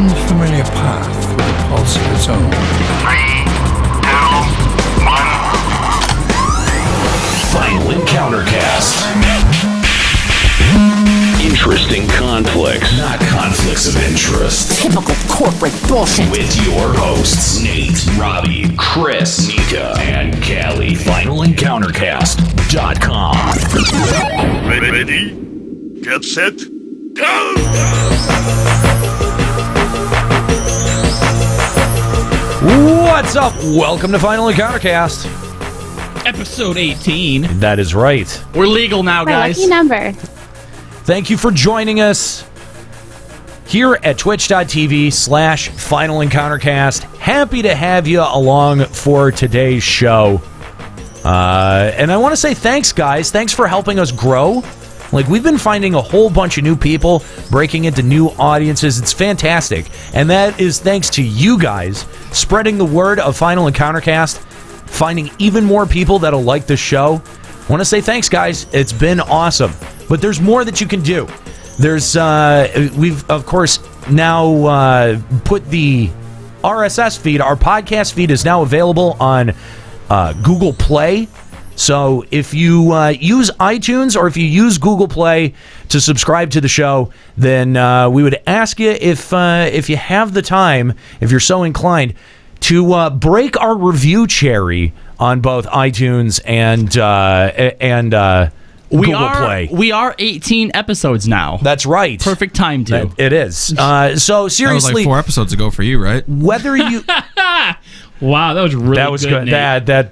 unfamiliar path with a pulse of its own. 3, 2, 1. Final Encounter Cast. Interesting conflicts, not conflicts of interest. Typical corporate bullshit. With your hosts, Nate, Robbie, Chris, Nika, and Callie. FinalEncounterCast.com. Ready? Get set? Go! What's up? Welcome to Final Encounter Cast. Episode 18. That is right. We're legal now, My guys. lucky number. Thank you for joining us here at twitch.tv/Final Encounter Cast. Happy to have you along for today's show. And I want to say thanks, guys. Thanks for helping us grow. Like, we've been finding a whole bunch of new people, breaking into new audiences. It's fantastic. And that is thanks to you guys spreading the word of Final Encounter Cast, finding even more people that'll like the show. I want to say thanks, guys. It's been awesome. But there's more that you can do. There's, we've, of course, now put the RSS feed. Our podcast feed is now available on Google Play. So if you use iTunes or if you use Google Play to subscribe to the show, then we would ask you if you have the time, if you're so inclined, to break our review cherry on both iTunes and Google Play. We are 18 episodes now. That's right. Perfect time to. It is. So seriously, that was like 4 episodes ago for you, right? Whether you. Wow, that was really good. That was good.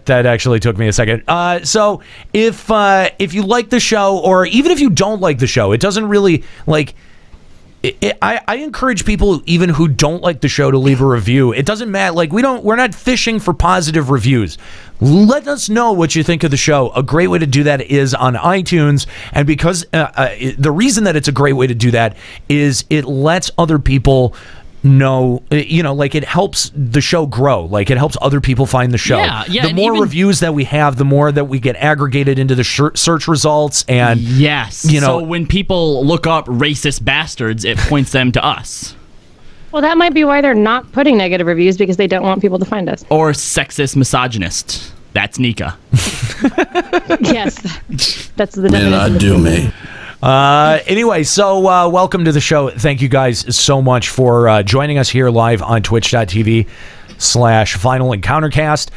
That actually took me a second. So if you like the show, or even if you don't like the show, it doesn't really like. I encourage people even who don't like the show to leave a review. It doesn't matter. Like, we're not fishing for positive reviews. Let us know what you think of the show. A great way to do that is on iTunes, and because the reason that it's a great way to do that is it lets other people know, like, it helps the show grow. Like, it helps other people find the show. Yeah, the more reviews that we have, the more that we get aggregated into the search results. And yes, so when people look up racist bastards, it points them to us. Well, that might be why they're not putting negative reviews, because they don't want people to find us. Or sexist misogynist. That's Nika. Yes, that's the definition. Man, I do me. Anyway, so welcome to the show. Thank you guys so much for joining us here live on twitch.tv/Final Encounter Cast.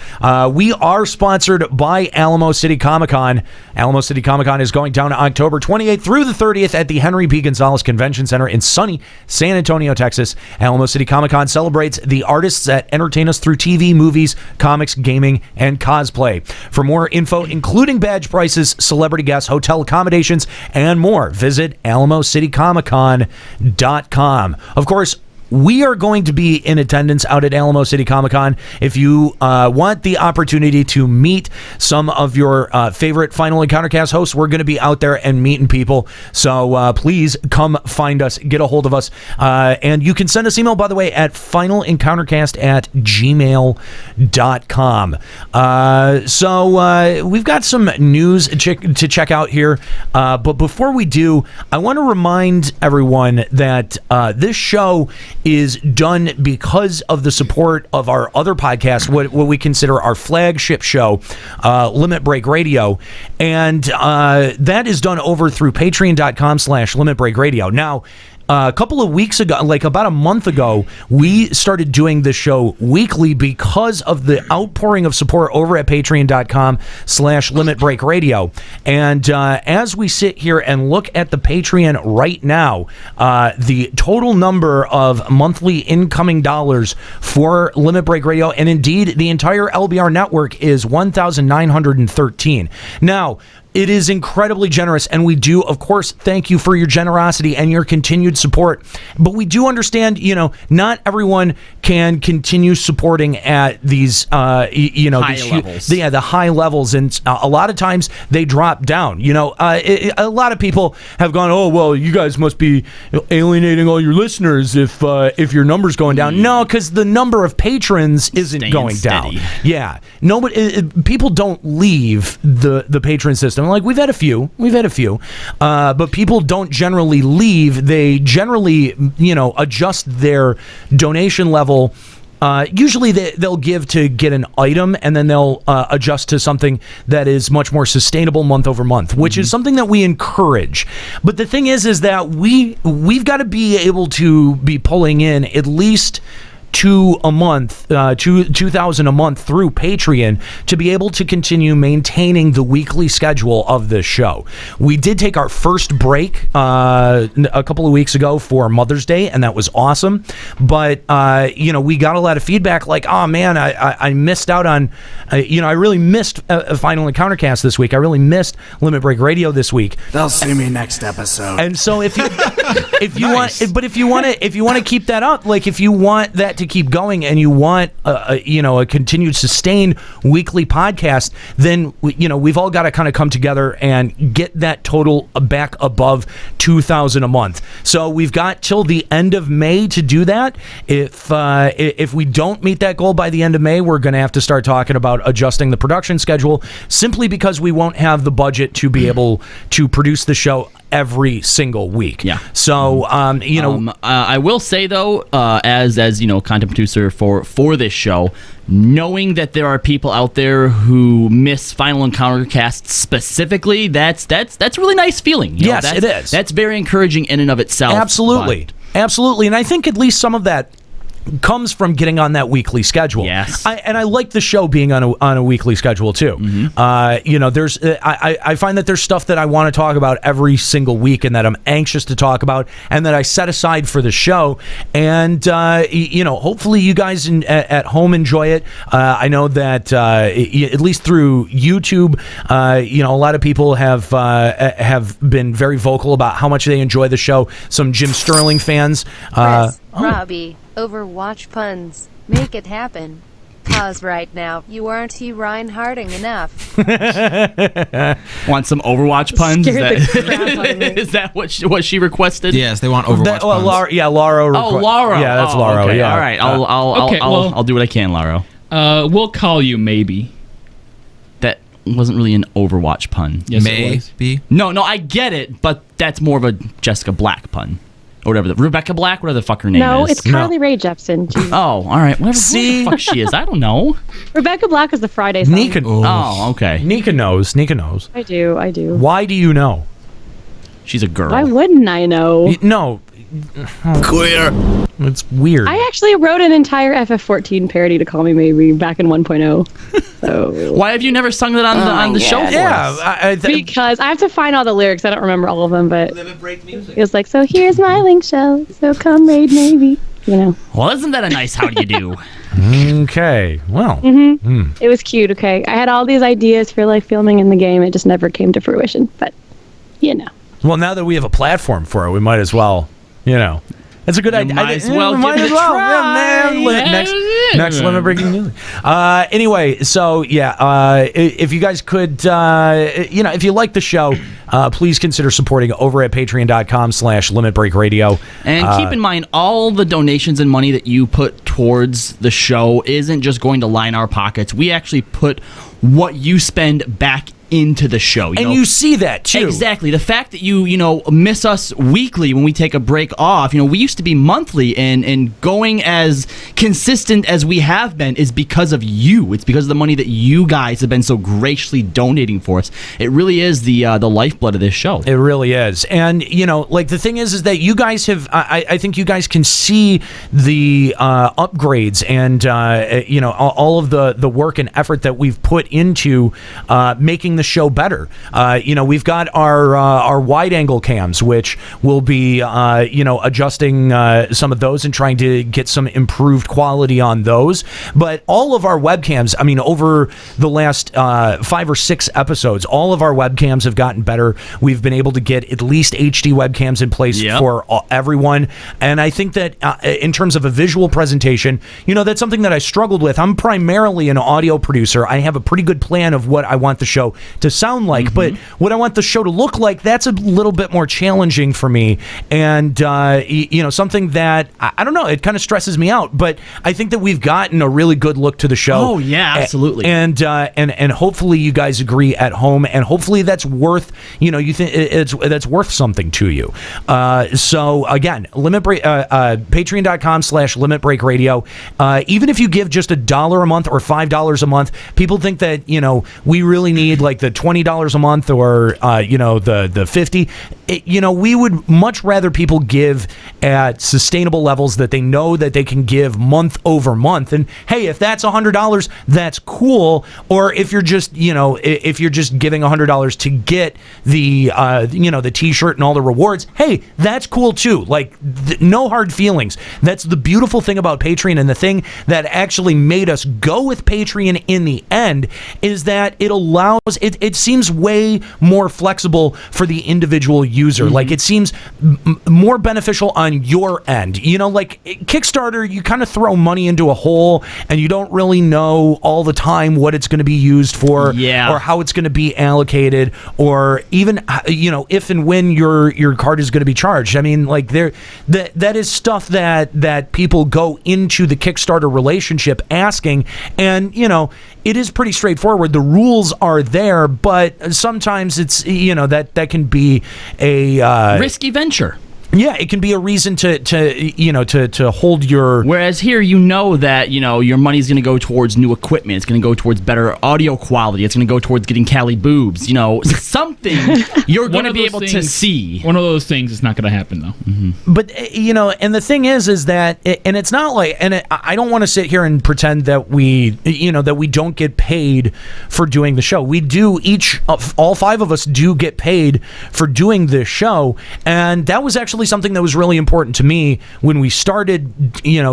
We are sponsored by Alamo City Comic Con. Alamo City Comic Con is going down October 28th through the 30th at the Henry P. Gonzalez Convention Center in sunny San Antonio, Texas. Alamo City Comic Con celebrates the artists that entertain us through TV, movies, comics, gaming, and cosplay. For more info, including badge prices, celebrity guests, hotel accommodations, and more, visit AlamoCityComicCon.com. Of course, we are going to be in attendance out at Alamo City Comic Con. If you want the opportunity to meet some of your favorite Final Encounter Cast hosts, we're going to be out there and meeting people. So please come find us, get a hold of us. And you can send us email, by the way, at finalencountercast@gmail.com. So we've got some news to check out here. But before we do, I want to remind everyone that this show is done because of the support of our other podcast, what we consider our flagship show, Limit Break Radio. And that is done over through patreon.com/Limit Break Radio. Now, a couple of weeks ago, like about a month ago, we started doing this show weekly because of the outpouring of support over at patreon.com/Limit Break Radio. And as we sit here and look at the Patreon right now, the total number of monthly incoming dollars for Limit Break Radio, and indeed the entire LBR network, is 1,913. Now, it is incredibly generous, and we do, of course, thank you for your generosity and your continued support. But we do understand, not everyone can continue supporting at these, high levels. The high levels, and a lot of times they drop down. A lot of people have gone, oh, well, you guys must be alienating all your listeners if your number's going down. No, because the number of patrons isn't going down. Yeah, nobody. People don't leave the patron system. system. Like we've had a few, but people don't generally leave. They generally, adjust their donation level. Usually they'll give to get an item, and then they'll adjust to something that is much more sustainable month over month, which is something that we encourage. But the thing is that we've got to be able to be pulling in at least $2,000 a month through Patreon to be able to continue maintaining the weekly schedule of this show. We did take our first break a couple of weeks ago for Mother's Day, and that was awesome. But we got a lot of feedback like, oh man, I missed out on, I really missed a Final Encounter cast this week. I really missed Limit Break Radio this week. They'll see me next episode. And so if you want to keep that up, like if you want that to keep going and you want a continued sustained weekly podcast, then we've all got to kind of come together and get that total back above $2,000 a month. So we've got till the end of May to do that. If we don't meet that goal by the end of May, we're going to have to start talking about adjusting the production schedule, simply because we won't have the budget to be able to produce the show every single week. Yeah. So I will say though, as content producer for this show, knowing that there are people out there who miss Final Encounter casts specifically, that's a really nice feeling. Yes, it is. That's very encouraging in and of itself. Absolutely. And I think at least some of that comes from getting on that weekly schedule. Yes. I like the show being on a weekly schedule too. Mm-hmm. There's I find that there's stuff that I want to talk about every single week, and that I'm anxious to talk about, and that I set aside for the show. And hopefully you guys at home enjoy it. I know that at least through YouTube, a lot of people have been very vocal about how much they enjoy the show. Some Jim Sterling fans. Chris, Robbie, Overwatch puns. Make it happen. Pause right now. You aren't Reinhardting enough. Want some Overwatch puns? Scared the crap out of me. Is that what she requested? Yes, they want Overwatch puns. Laura. Laura. Yeah, that's Laura. Okay. Yeah. All right. Okay, I'll do what I can, Laura. We'll call you maybe. That wasn't really an Overwatch pun. Yes, it was. Maybe. No, I get it, but that's more of a Jessica Black pun. Or whatever. Rebecca Black, whatever the fuck her name is. No, it's Carly Rae Jepsen. Jeez. Oh, all right. Whatever the fuck she is. I don't know. Rebecca Black is the Friday song. Nika. Oh, okay. Nika knows. I do. Why do you know? She's a girl. Why wouldn't I know? No. Clear. It's weird. I actually wrote an entire FF14 parody to Call Me Maybe back in 1.0. So why have you never sung that on the show for us? Because I have to find all the lyrics. I don't remember all of them, but it was like, so here's my link shell, so come raid maybe. Well, isn't that a nice how do you do? Okay. Well. It was cute, okay? I had all these ideas for like filming in the game. It just never came to fruition, but Well, now that we have a platform for it, we might as well, It's a good idea. Might as well give it a try. Next Limit Breaking Music. Anyway, so if you guys could, if you like the show, please consider supporting over at patreon.com/Limit Break Radio. And keep in mind, all the donations and money that you put towards the show isn't just going to line our pockets. We actually put what you spend back into the show. You see that too. Exactly. The fact that you miss us weekly when we take a break off, we used to be monthly, and going as consistent as we have been is because of you. It's because of the money that you guys have been so graciously donating for us. It really is the lifeblood of this show. It really is. And the thing is that you guys have, I think you guys can see the upgrades and all of the work and effort that we've put into making the show better. We've got our wide angle cams, which will be adjusting some of those and trying to get some improved quality on those. But all of our webcams, over the last 5 or 6 episodes, all of our webcams have gotten better. We've been able to get at least HD webcams in place for everyone. And I think that in terms of a visual presentation, that's something that I struggled with. I'm primarily an audio producer. I have a pretty good plan of what I want the show to sound like. But what I want the show to look like, that's a little bit more challenging for me. And, something that, I don't know, it kind of stresses me out. But I think that we've gotten a really good look to the show. Oh, yeah, absolutely. And hopefully you guys agree at home. And hopefully that's worth, you think that's worth something to you. So again, patreon.com/Limit Break Radio. Even if you give just $1 a month or $5 a month, people think that, we really need like the $20 a month or, the 50. We would much rather people give at sustainable levels that they know that they can give month over month. And hey, if that's $100, that's cool. Or if you're just, if you're just giving $100 to get the, the t-shirt and all the rewards, hey, that's cool too. Like no hard feelings. That's the beautiful thing about Patreon, and the thing that actually made us go with Patreon in the end is that it allows, it seems way more flexible for the individual user. Like it seems more beneficial on your end. Like Kickstarter, you kind of throw money into a hole and you don't really know all the time what it's going to be used for, or how it's going to be allocated, or even if and when your card is going to be charged. I mean, like that is stuff that people go into the Kickstarter relationship asking, and it is pretty straightforward. The rules are there, but sometimes it's that can be a risky venture. Yeah, it can be a reason to hold your. Whereas here, that your money's going to go towards new equipment. It's going to go towards better audio quality. It's going to go towards getting Cali boobs. Something you're going to be able to see. One of those things is not going to happen though. But and the thing is that, and it's not like, and I don't want to sit here and pretend that we don't get paid for doing the show. We do. All five of us do get paid for doing this show, and that was actually something that was really important to me when we started,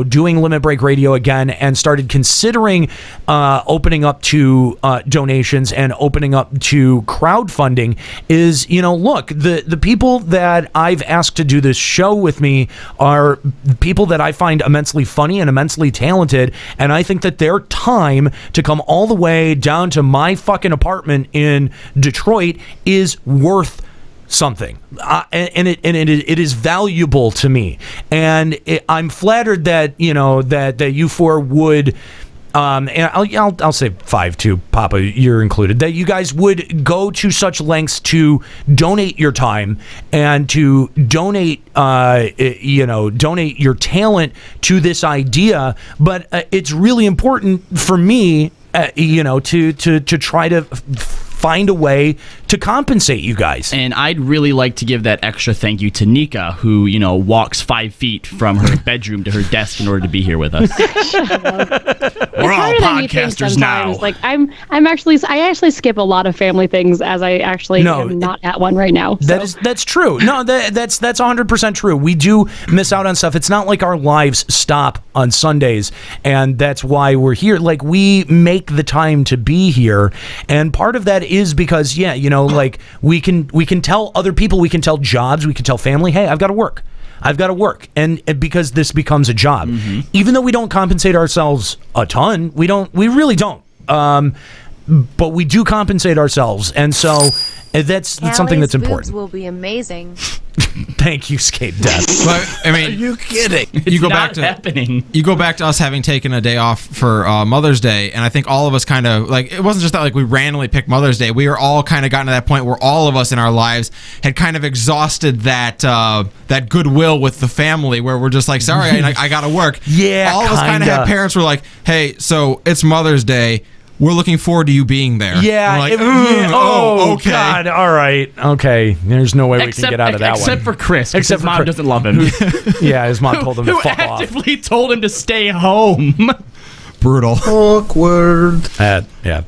doing Limit Break Radio again and started considering opening up to donations and opening up to crowdfunding. Is look, the people that I've asked to do this show with me are people that I find immensely funny and immensely talented, and I think that their time to come all the way down to my fucking apartment in Detroit is worth something, and it is valuable to me, and I'm flattered that that you four would, and I'll say five too, Papa, you're included, that you guys would go to such lengths to donate your time and to donate donate your talent to this idea. But it's really important for me, to try to find a way to compensate you guys. And I'd really like to give that extra thank you to Nika, who, walks 5 feet from her bedroom to her desk in order to be here with us. We're all podcasters now. Like I actually skip a lot of family things, as I actually am not at one right now. So. That's true. No, that's 100% true. We do miss out on stuff. It's not like our lives stop on Sundays, and that's why we're here. Like, we make the time to be here, and part of that is because like we can tell other people, we can tell jobs, we can tell family, hey, I've got to work, and because this becomes a job. Even though we don't compensate ourselves a ton, we really don't, but we do compensate ourselves, and so that's something that's important. Boobs will be amazing. Thank you, Skate Death. But I mean, Are you kidding? You go back to us having taken a day off for Mother's Day, and I think all of us kind of, like, it wasn't just that like we randomly picked Mother's Day. We were all kind of gotten to that point where all of us in our lives had kind of exhausted that goodwill with the family, where we're just like, sorry, I got to work. Yeah, all of us kind of had parents who were like, hey, so it's Mother's Day. We're looking forward to you being there. Yeah. Like, okay. God. All right. Okay. There's no way we can get out of that one. Except for Chris. Except his mom doesn't love him. Yeah, his mom told him to fuck off. Who actively told him to stay home. Brutal. Awkward. Yeah.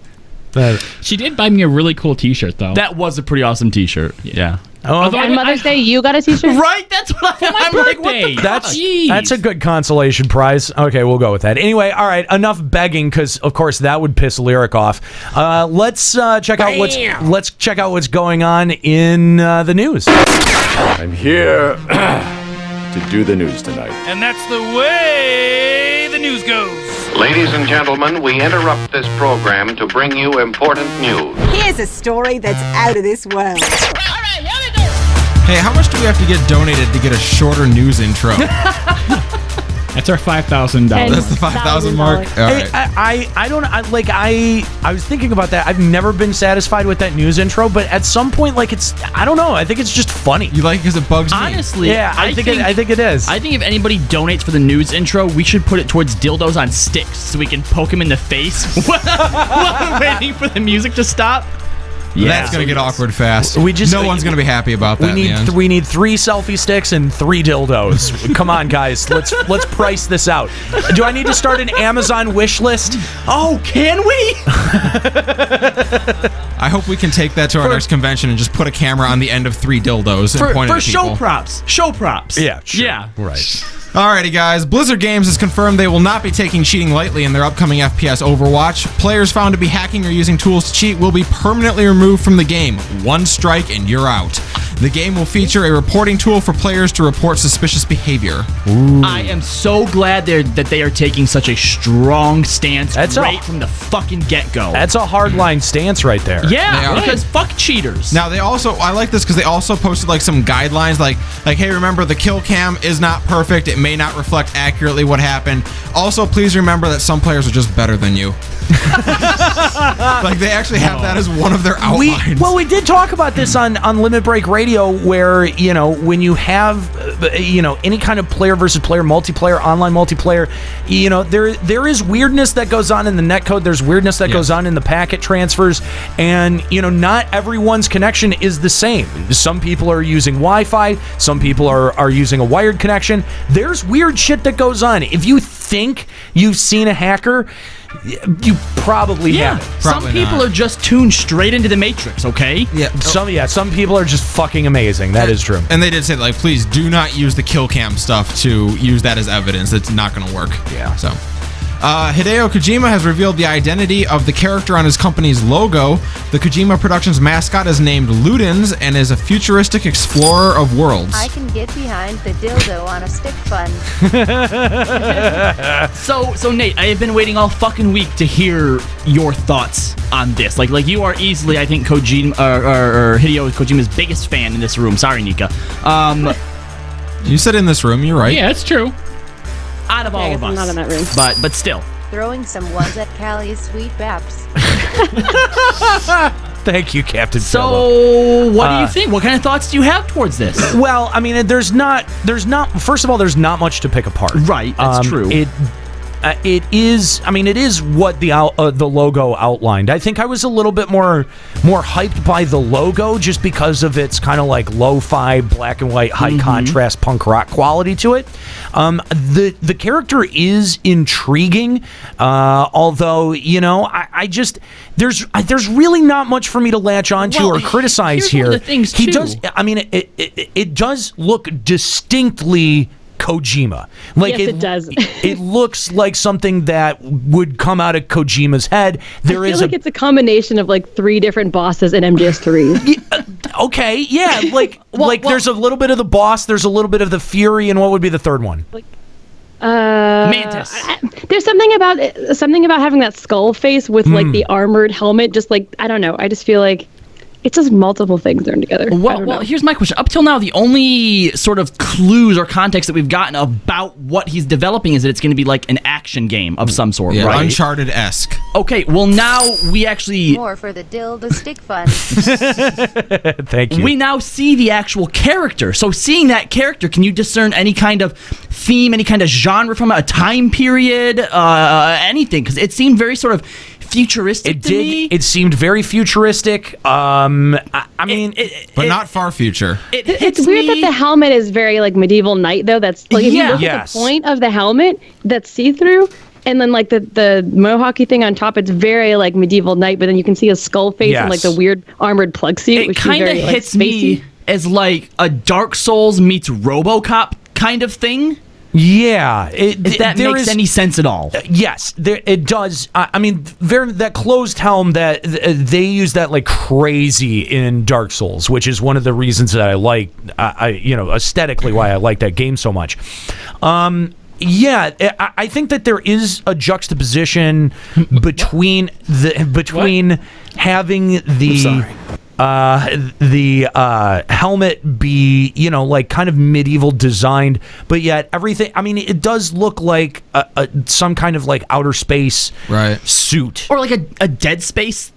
She did buy me a really cool T-shirt, though. That was a pretty awesome T-shirt. Yeah. On Mother's Day, you got a T-shirt? Right? That's what I'm like, what the fuck? That's a good consolation prize. Okay, we'll go with that. Anyway, all right, enough begging, because of course that would piss Lyric off. Let's check out what's going on in the news. I'm here to do the news tonight. And that's the way the news goes. Ladies and gentlemen, we interrupt this program to bring you important news. Here's a story that's out of this world. Hey, how much do we have to get donated to get a shorter news intro? That's our $5,000. That's the 5,000 mark. All right. I was thinking about that. I've never been satisfied with that news intro, but at some point, like I don't know. I think it's just funny. You like it because it bugs me. Honestly, yeah, I think it is. I think if anybody donates for the news intro, we should put it towards dildos on sticks so we can poke him in the face while waiting for the music to stop. Yeah, that's gonna get awkward fast. No one's gonna be happy about that. We need 3 selfie sticks and 3 dildos. Come on, guys. Let's price this out. Do I need to start an Amazon wish list? Oh, can we? I hope we can take that to our next convention and just put a camera on the end of 3 dildos and point it at people. Show props. Yeah. Sure. Yeah. Right. Alrighty, guys. Blizzard Games has confirmed they will not be taking cheating lightly in their upcoming FPS Overwatch. Players found to be hacking or using tools to cheat will be permanently removed from the game. 1 strike and you're out. The game will feature a reporting tool for players to report suspicious behavior. Ooh. I am so glad that they are taking such a strong stance from the fucking get-go. That's a hardline stance right there. Yeah, because fuck cheaters. Now, I like this because they also posted like some guidelines like, hey, remember the kill cam is not perfect. It may not reflect accurately what happened. Also, please remember that some players are just better than you. Like they actually have that as one of their outlines. We did talk about this on Limit Break Radio, where when you have any kind of player versus player multiplayer, online multiplayer, there is weirdness that goes on in the netcode. There's weirdness that goes on in the packet transfers, and not everyone's connection is the same. Some people are using Wi-Fi. Some people are using a wired connection. There's weird shit that goes on. If you think you've seen a hacker, you probably haven't. Some people are just tuned straight into the Matrix, okay? Yeah. Some people are just fucking amazing. That is true. And they did say, like, please do not use the kill cam stuff to use that as evidence. It's not going to work. Yeah. So, Hideo Kojima has revealed the identity of the character on his company's logo. The Kojima Productions mascot is named Ludens and is a futuristic explorer of worlds. I can get behind the dildo on a stick fun. So Nate, I have been waiting all fucking week to hear your thoughts on this. Like you are easily, I think, Kojima or Hideo Kojima's biggest fan in this room. Sorry, Nika. You said in this room. You're right. Yeah, it's true. Out of all of us. I'm not in that room. But still. Throwing some ones at Callie's sweet baps. Thank you, Captain. So, what do you think? What kind of thoughts do you have towards this? Well, I mean, there's not. First of all, there's not much to pick apart. Right, that's true. It is. I mean, it is what the logo outlined. I think I was a little bit more hyped by the logo just because of its kind of like lo-fi, black and white, high contrast punk rock quality to it. The character is intriguing, although I just there's really not much for me to latch onto or criticize here. One of the things he does. I mean, it does look distinctly Kojima. Yes, it does. It looks like something that would come out of Kojima's head. I feel like it's a combination of like 3 different bosses in MGS3. Okay, yeah, there's a little bit of the boss, there's a little bit of the Fury, and what would be the third one? Mantis. There's something about having that skull face with like the armored helmet. Just like, I don't know. I just feel like it's just multiple things thrown together. Well, here's my question. Up till now, the only sort of clues or context that we've gotten about what he's developing is that it's going to be like an action game of some sort, right? Uncharted-esque. Okay, well now we actually... More for the dildo stick fun. Thank you. We now see the actual character. So seeing that character, can you discern any kind of theme, any kind of genre from it, a time period, anything? Because it seemed very sort of futuristic to me. It seemed very futuristic. I mean, but not far future. It's weird that the helmet is very like medieval knight, though. That's like if you look at the point of the helmet, that's see-through, and then like the mohawky thing on top, it's very like medieval knight. But then you can see a skull face and like the weird armored plug suit. It kind of hits me as like a Dark Souls meets RoboCop kind of thing. Yeah, if that makes any sense at all. Yes, it does. I mean, that closed helm that they use that like crazy in Dark Souls, which is one of the reasons that I like, aesthetically why I like that game so much. Yeah, I think that there is a juxtaposition between having the helmet be, like kind of medieval designed, but yet everything. I mean, it does look like some kind of like outer space suit, or like a Dead Space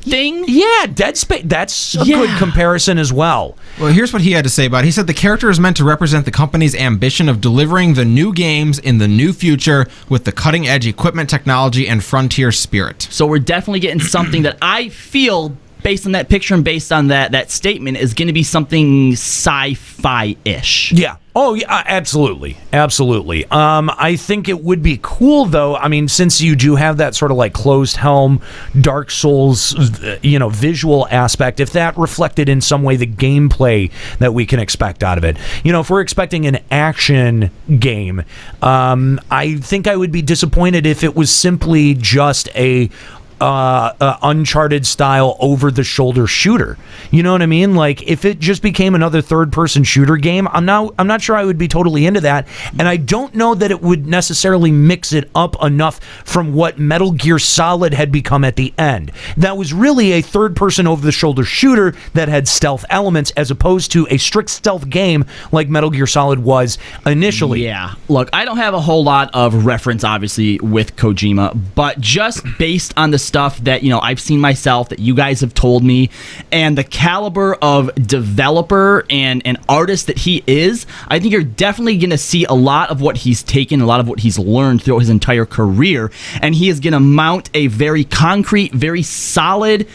thing. Yeah, Dead Space. That's a good comparison as well. Well, here's what he had to say about it. He said the character is meant to represent the company's ambition of delivering the new games in the new future with the cutting edge equipment, technology, and frontier spirit. So we're definitely getting something that I feel, based on that picture and based on that statement, is going to be something sci-fi-ish. Yeah. Oh, yeah, absolutely. Absolutely. I think it would be cool, though. I mean, since you do have that sort of like closed helm, Dark Souls, visual aspect, if that reflected in some way the gameplay that we can expect out of it. If we're expecting an action game, I think I would be disappointed if it was simply just a Uncharted style over the shoulder shooter. You know what I mean? Like if it just became another third person shooter game, I'm not sure I would be totally into that, and I don't know that it would necessarily mix it up enough from what Metal Gear Solid had become at the end. That was really a third person over the shoulder shooter that had stealth elements as opposed to a strict stealth game like Metal Gear Solid was initially. Yeah. Look, I don't have a whole lot of reference obviously with Kojima, but just based on the stuff that I've seen myself, that you guys have told me, and the caliber of developer and artist that he is, I think you're definitely going to see a lot of what he's taken, a lot of what he's learned throughout his entire career, and he is going to mount a very concrete, very solid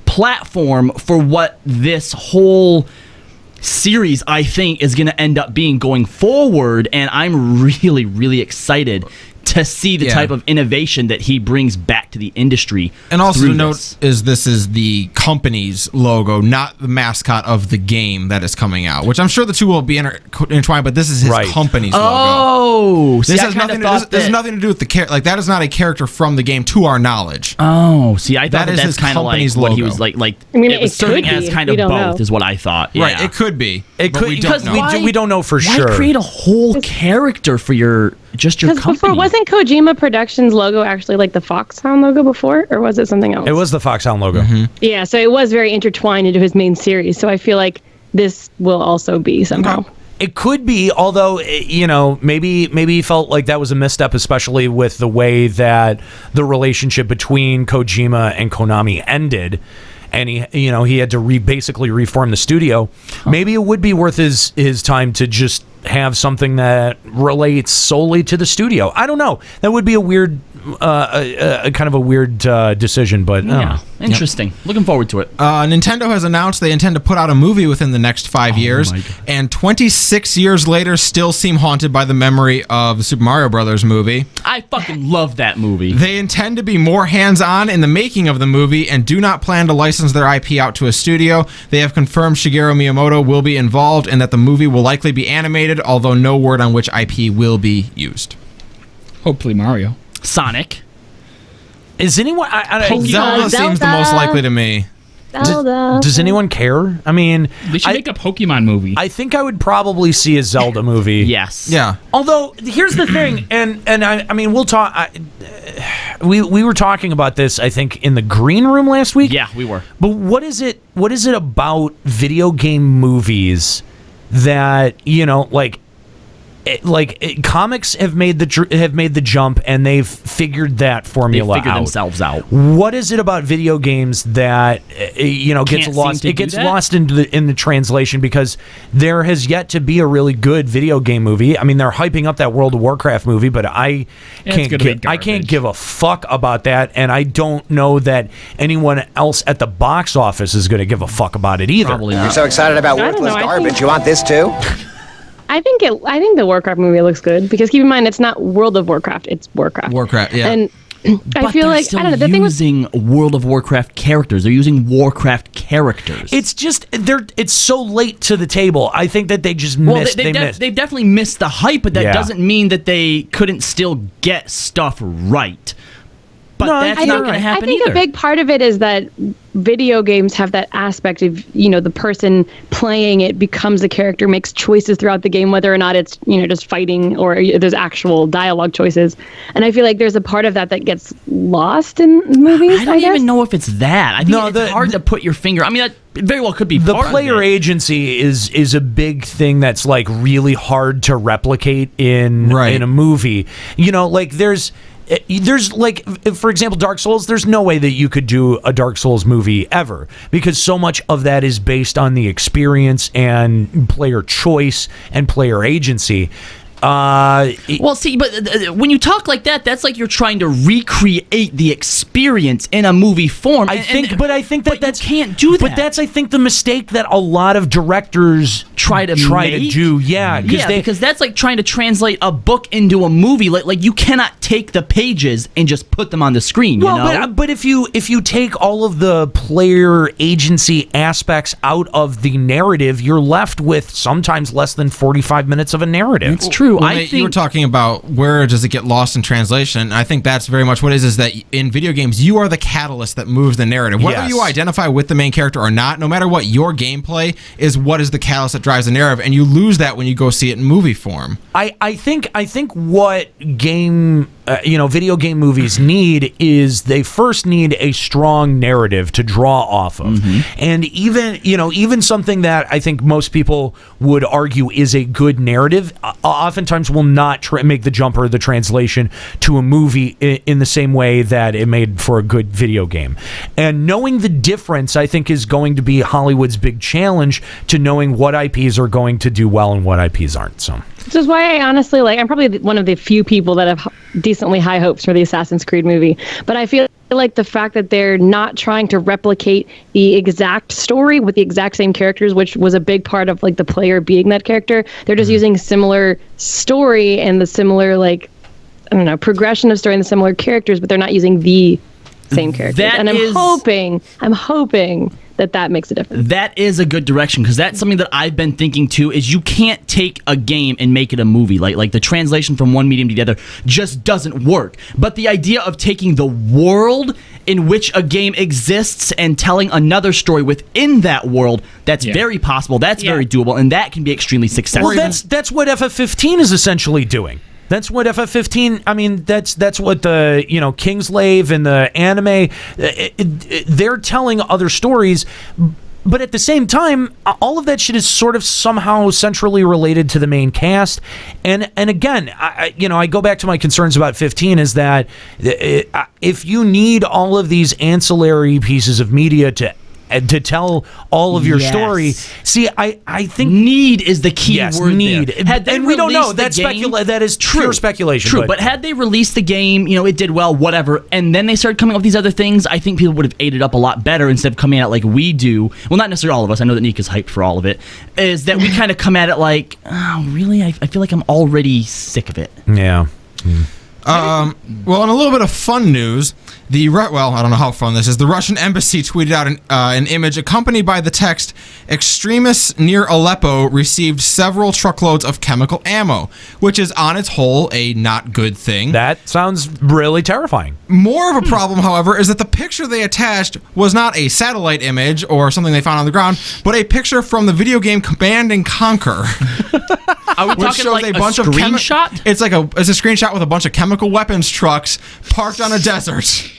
platform for what this whole series, I think, is going to end up being going forward, and I'm really, really excited to see the type of innovation that he brings back to the industry. And also to note this is the company's logo, not the mascot of the game that is coming out, which I'm sure the two will be intertwined, but this is his company's logo. Oh, this has nothing to do with the character. Like, that is not a character from the game to our knowledge. Oh, see, I thought that's kind of like what he was like. I mean, it was serving as kind of both, is what I thought. Right, it could be. It could, because we don't know for why sure. Why create a whole character for your company? Before, wasn't Kojima Productions logo actually like the Foxhound logo before, or was it something else? It was the Foxhound logo. Mm-hmm. Yeah, so it was very intertwined into his main series. So I feel like this will also be somehow. It could be, although maybe he felt like that was a misstep, especially with the way that the relationship between Kojima and Konami ended. And he had to basically reform the studio. Maybe it would be worth his time to just have something that relates solely to the studio. I don't know. That would be a weird, kind of a weird decision, but yeah, interesting. Yep. Looking forward to it. Nintendo has announced they intend to put out a movie within the next 5 years, and 26 years later still seem haunted by the memory of the Super Mario Brothers movie. I fucking love that movie. They intend to be more hands-on in the making of the movie and do not plan to license their IP out to a studio. They have confirmed Shigeru Miyamoto will be involved and that the movie will likely be animated, although no word on which IP will be used. Hopefully Mario. Sonic. Is anyone... Zelda seems the most likely to me. Does anyone care? I mean... They should make a Pokemon movie. I think I would probably see a Zelda movie. Yes. Yeah. Although, here's the thing, and I mean, we'll talk... We were talking about this, I think, in the green room last week. Yeah, we were. But what is it about video game movies that, comics have made the jump and they've figured that formula out. They figured themselves out. What is it about video games that gets lost? It gets lost in the translation because there has yet to be a really good video game movie. I mean, they're hyping up that World of Warcraft movie, but I can't give a fuck about that, and I don't know that anyone else at the box office is going to give a fuck about it either. Probably You're so excited about worthless garbage. You want this too? I think the Warcraft movie looks good because keep in mind it's not World of Warcraft, it's Warcraft. Warcraft, yeah. And I feel like I don't know. They're using World of Warcraft characters. They're using Warcraft characters. It's just it's so late to the table. I think that they just missed. They've definitely missed the hype, but that doesn't mean that they couldn't still get stuff right. But that's not going to happen I think either. a big part of it is that video games have that aspect of, the person playing it becomes a character, makes choices throughout the game, whether or not it's, just fighting or there's actual dialogue choices. And I feel like there's a part of that gets lost in movies. I don't even know if it's that. I think it's hard to put your finger. I mean, that very well could be the part player of it. agency is a big thing that's like really hard to replicate in a movie. Like there's like, for example, Dark Souls, there's no way that you could do a Dark Souls movie ever, because so much of that is based on the experience and player choice and player agency. Well, see, but when you talk like that, that's like you're trying to recreate the experience in a movie form. I think that's you can't do that. But that's, I think, the mistake that a lot of directors try to do. Yeah, because that's like trying to translate a book into a movie. Like you cannot take the pages and just put them on the screen. Well, but if you take all of the player agency aspects out of the narrative, you're left with sometimes less than 45 minutes of a narrative. It's true. Well, Nate, you were talking about where does it get lost in translation. I think that's very much what it is that in video games, you are the catalyst that moves the narrative. Whether you identify with the main character or not, no matter what, your gameplay is what is the catalyst that drives the narrative, and you lose that when you go see it in movie form. I think what video game movies need is they first need a strong narrative to draw off of. And even something that I think most people would argue is a good narrative oftentimes will not make the jump or the translation to a movie in the same way that it made for a good video game. And knowing the difference, I think, is going to be Hollywood's big challenge to knowing what IPs are going to do well and what IPs aren't. So Which is why I honestly, I'm probably one of the few people that have decently high hopes for the Assassin's Creed movie. But I feel like the fact that they're not trying to replicate the exact story with the exact same characters, which was a big part of the player being that character, they're just using similar story and the similar progression of story and the similar characters, but they're not using the same characters. And I'm hoping that makes a difference. That is a good direction, because that's something that I've been thinking too, is you can't take a game and make it a movie. Like the translation from one medium to the other just doesn't work. But the idea of taking the world in which a game exists and telling another story within that world, that's very possible, that's very doable, and that can be extremely successful. Well, that's what FF15 is essentially doing. That's what FF15, I mean, that's what the, Kingslave and the anime, they're telling other stories, but at the same time, all of that shit is sort of somehow centrally related to the main cast. And again, I go back to my concerns about 15 is that if you need all of these ancillary pieces of media to tell all of your story. See, I think need is the key word. Need, and we don't know. That's that is pure speculation. True, but had they released the game, it did well, whatever, and then they started coming up with these other things, I think people would have ate it up a lot better instead of coming at it like we do. Well, not necessarily all of us. I know that Nika's hyped for all of it. Is that we kind of come at it like, oh, really? I feel like I'm already sick of it. Yeah. Well, in a little bit of fun news, I don't know how fun this is. The Russian embassy tweeted out an image accompanied by the text, "Extremists near Aleppo received several truckloads of chemical ammo," which is on its whole a not good thing. That sounds really terrifying. More of a problem, however, is that the picture they attached was not a satellite image or something they found on the ground, but a picture from the video game Command & Conquer. Are we talking like a screenshot? It's a screenshot with a bunch of chemical weapons trucks parked on a desert.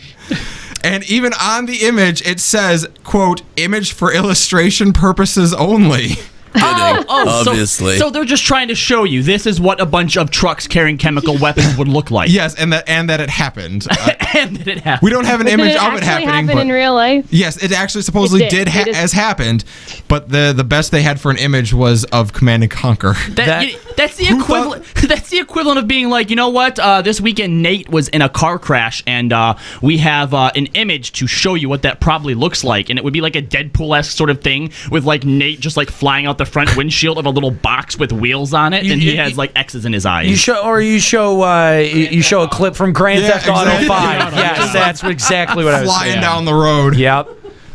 And even on the image, it says, quote, "image for illustration purposes only." Obviously. So they're just trying to show you this is what a bunch of trucks carrying chemical weapons would look like. Yes, and that it happened. And that it happened. We don't have an image of it happening. Happen in real life? Yes, it actually supposedly has happened, but the best they had for an image was of Command & Conquer. That's the equivalent. That's the equivalent of being like, you know what? This weekend Nate was in a car crash, and we have an image to show you what that probably looks like, and it would be like a Deadpool-esque sort of thing with Nate just flying out the front windshield of a little box with wheels on it, and he has X's in his eyes. You show a clip from Grand Theft Auto 5. Yes, that's exactly what I was saying. Flying down the road. Yep.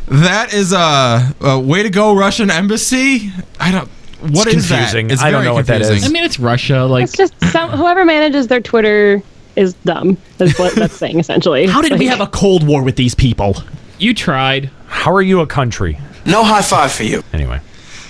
That is a way to go, Russian embassy. What is confusing. That? It's I don't know confusing. what that is. I mean, it's Russia. It's just whoever manages their Twitter is dumb. Is what that's saying essentially. How did we have a Cold War with these people? You tried. How are you a country? No high five for you. Anyway.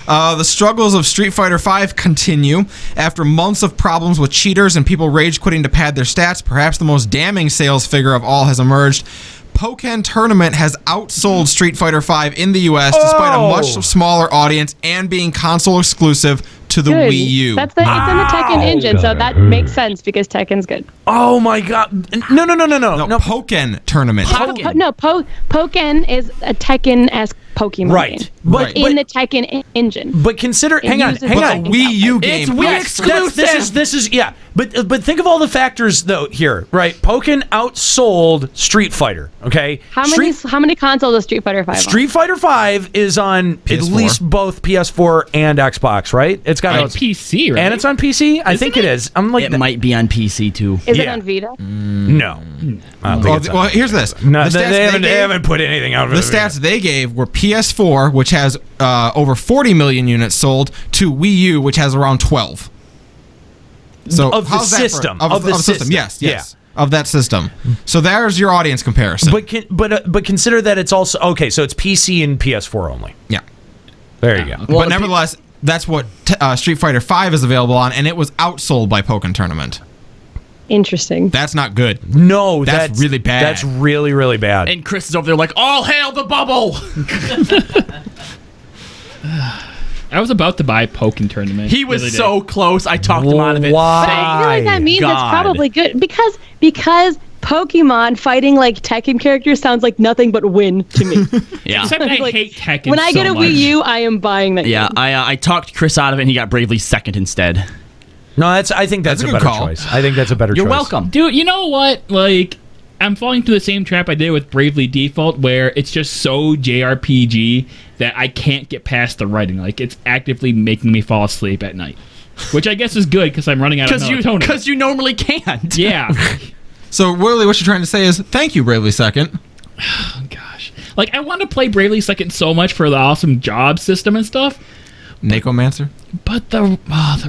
The struggles of Street Fighter V continue. After months of problems with cheaters and people rage quitting to pad their stats, perhaps the most damning sales figure of all has emerged. Pokémon Tournament has outsold Street Fighter V in the US despite a much smaller audience and being console exclusive to the Wii U. It's in the Tekken engine, so that makes sense because Tekken's good. Oh my god. No. Pokémon Tournament. Pokken is a Tekken-esque Pokemon game. But in the Tekken engine. But consider, hang on. The Wii U game. It's Wii exclusive. This is yeah. But think of all the factors though here, right? Pokken outsold Street Fighter. Okay. How many consoles does Street Fighter V? Street Fighter V is on PS4. at least both PS4 and Xbox, right? It's got on PC, right? And it's on PC. I think it is. I'm like it might be on PC too. Is it on Vita? No. Well, here's this. No, they haven't put anything out. The stats they gave were PS4, which has over 40 million units sold, to Wii U, which has around 12. So of the system. Of the system. Yes. Yeah. Of that system. So there's your audience comparison. But consider that it's also okay. So it's PC and PS4 only. Yeah. There you go. Well, but nevertheless, that's what Street Fighter V is available on, and it was outsold by Pokémon Tournament. Interesting. That's not good. No, that's really bad. That's really, really bad. And Chris is over there like, all hail the bubble. I was about to buy Pokémon Tournament. He was so close. I talked him out of it. Why? But I feel like that means it's probably good because Pokemon fighting like Tekken characters sounds like nothing but win to me. Yeah. Except I hate Tekken. When I get a much. Wii U, I am buying that. Yeah, game. I talked Chris out of it, and he got Bravely second instead. No, I think that's a better choice. I think that's a better choice. You're welcome. Dude, you know what? Like, I'm falling into the same trap I did with Bravely Default, where it's just so JRPG that I can't get past the writing. Like, it's actively making me fall asleep at night. Which I guess is good, because I'm running out of melatonin. Because you normally can't. Yeah. So, really, what you're trying to say is, thank you, Bravely Second. Oh, gosh. Like, I want to play Bravely Second so much for the awesome job system and stuff. Nekomancer? But the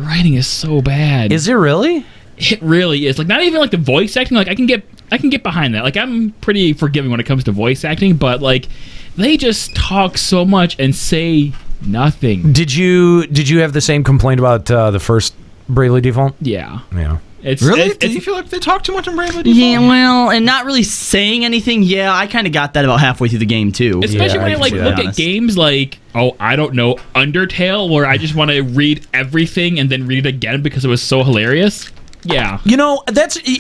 writing is so bad. Is it really? It really is. Like, not even like the voice acting. Like, I can get behind that. Like, I'm pretty forgiving when it comes to voice acting, but like, they just talk so much and say nothing. Did you have the same complaint about the first Bravely Default? Yeah. Yeah. Did you feel like they talk too much in Bravely Default? Yeah, well, and not really saying anything. Yeah, I kind of got that about halfway through the game too. Especially when I like look at games like, I don't know, Undertale, where I just want to read everything and then read it again because it was so hilarious. Yeah. You know,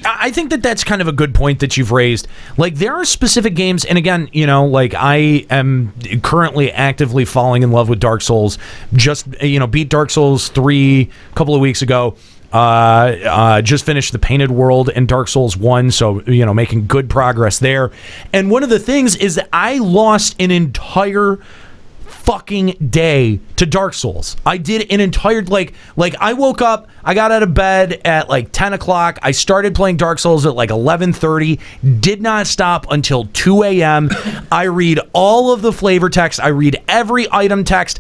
I think that's kind of a good point that you've raised. Like, there are specific games, and again, you know, like, I am currently actively falling in love with Dark Souls. Just, beat Dark Souls 3 a couple of weeks ago. Just finished the Painted World and Dark Souls 1, so, making good progress there. And one of the things is that I lost an entire fucking day to Dark Souls. I did an entire, like I woke up, I got out of bed at like 10 o'clock, I started playing Dark Souls at like 11:30, did not stop until 2 a.m. I read all of the flavor text, I read every item text.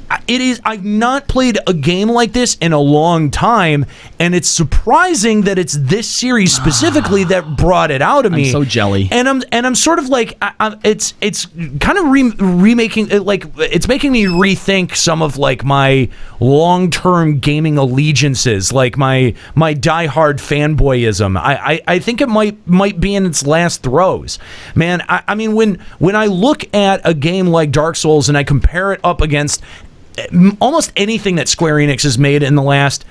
I've not played a game like this in a long time, and it's surprising that it's this series specifically that brought it out of me. I'm so jelly, and I'm sort of like, it's kind of remaking, like, it's making me rethink some of like my long-term gaming allegiances, like my diehard fanboyism. I think it might be in its last throes, man. I mean, when I look at a game like Dark Souls and I compare it up against almost anything that Square Enix has made in the last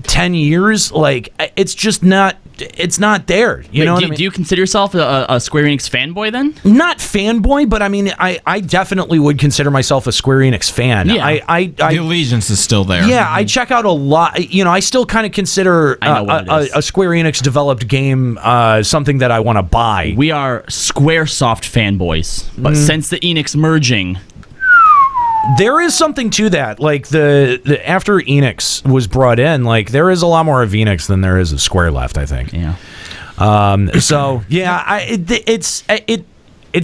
10 years, like, it's just not, it's not there. You know what I mean? Do you consider yourself a Square Enix fanboy then? Not fanboy, but I mean, I definitely would consider myself a Square Enix fan. Yeah. The allegiance is still there. Yeah, I check out a lot. I still kind of consider a Square Enix developed game something that I want to buy. We are Squaresoft fanboys, but since the Enix merging, there is something to that. Like, the after Enix was brought in, like, there is a lot more of Enix than there is of Square left, I think. Yeah. So yeah, it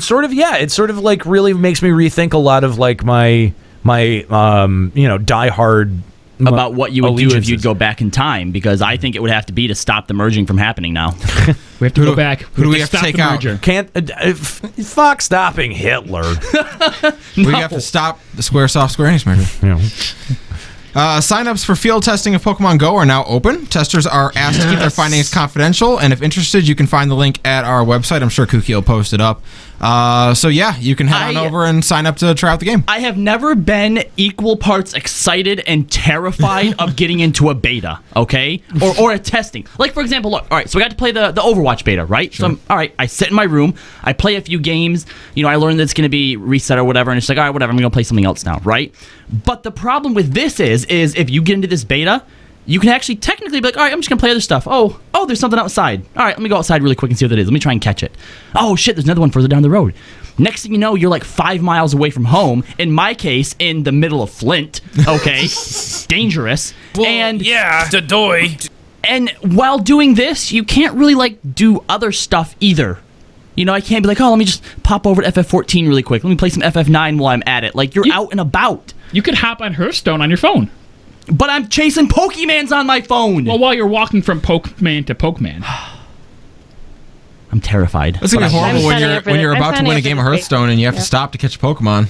sort of like really makes me rethink a lot of like my diehard about what you would do if allegiances. you'd go back in time, because I think it would have to be to stop the merging from happening now. We have to go back. Who do we have to stop take the out? merger. Can't fuck stopping Hitler. We have to stop the Squaresoft Square Enix merger. Sign-ups for field testing of Pokemon Go are now open. Testers are asked to keep their findings confidential, and if interested, you can find the link at our website. I'm sure Kookie will post it up. So yeah, you can head on over and sign up to try out the game. I have never been equal parts excited and terrified of getting into a beta, okay? Or a testing. Like, for example, look, all right, so we got to play the Overwatch beta, right? Sure. So, all right, I sit in my room, I play a few games, I learned that it's going to be reset or whatever, and it's like, all right, whatever, I'm going to play something else now, right? But the problem with this is if you get into this beta, you can actually technically be like, all right, I'm just going to play other stuff. Oh, there's something outside. All right, let me go outside really quick and see what it is. Let me try and catch it. Oh, shit, there's another one further down the road. Next thing you know, you're like 5 miles away from home. In my case, in the middle of Flint. Okay. Dangerous. Well, and yeah, Dadoy. And while doing this, you can't really, do other stuff either. I can't be like, oh, let me just pop over to FF14 really quick. Let me play some FF9 while I'm at it. Like, you're out and about. You could hop on Hearthstone on your phone. But I'm chasing Pokemans on my phone. Well, while you're walking from Pokemon to Pokemon. I'm terrified. It's gonna be horrible when you're about to win a game of Hearthstone and you have to stop to catch a Pokemon.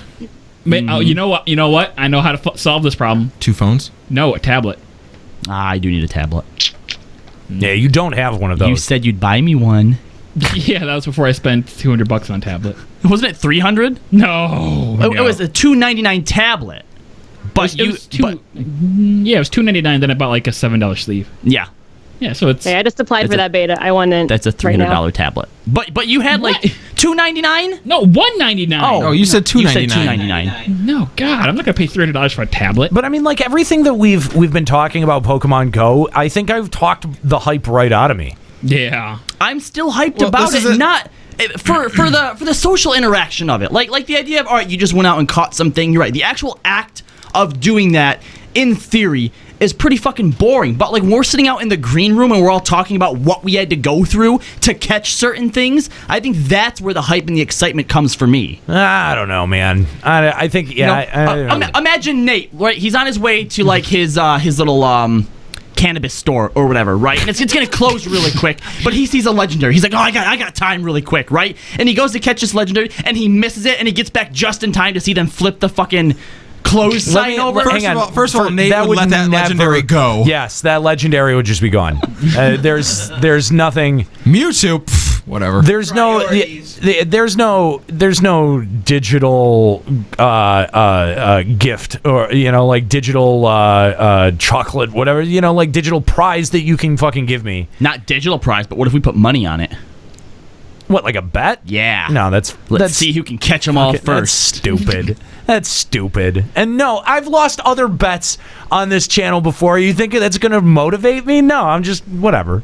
Oh, you know what? I know how to solve this problem. 2 phones? No, a tablet. I do need a tablet. Yeah, you don't have one of those. You said you'd buy me one. Yeah, that was before I spent $200 on tablet. Wasn't it $300? No, it was a $299 tablet. But it was $299. Then I bought like a $7 sleeve. Yeah. Yeah, so it's. Hey, I just applied for that beta. I want it. That's a $300 tablet. But you had like $299? No, $199. Oh, you said $299. You said $299. No, God, I'm not gonna pay $300 for a tablet. But I mean, like everything that we've been talking about Pokemon Go, I think I've talked the hype right out of me. Yeah, I'm still hyped about it. Not for the social interaction of it. Like the idea of, all right, you just went out and caught something. You're right. The actual act of doing that, in theory, is pretty fucking boring. But like when we're sitting out in the green room and we're all talking about what we had to go through to catch certain things, I think that's where the hype and the excitement comes for me. I don't know, man. I think imagine Nate, right? He's on his way to like his little cannabis store or whatever, right? And it's gonna close really quick, but he sees a legendary. He's like, oh, I got time really quick, right? And he goes to catch this legendary and he misses it and he gets back just in time to see them flip the fucking close sign over. First of all, Nate would let that legendary go. Yes, that legendary would just be gone. There's nothing. Mewtwo, whatever. There's no digital gift or like digital chocolate, whatever, like digital prize that you can fucking give me. Not digital prize, but what if we put money on it? What, like a bet? Yeah. No, let's see who can catch them all first. That's stupid. That's stupid. And no, I've lost other bets on this channel before. You think that's going to motivate me? No, I'm just whatever.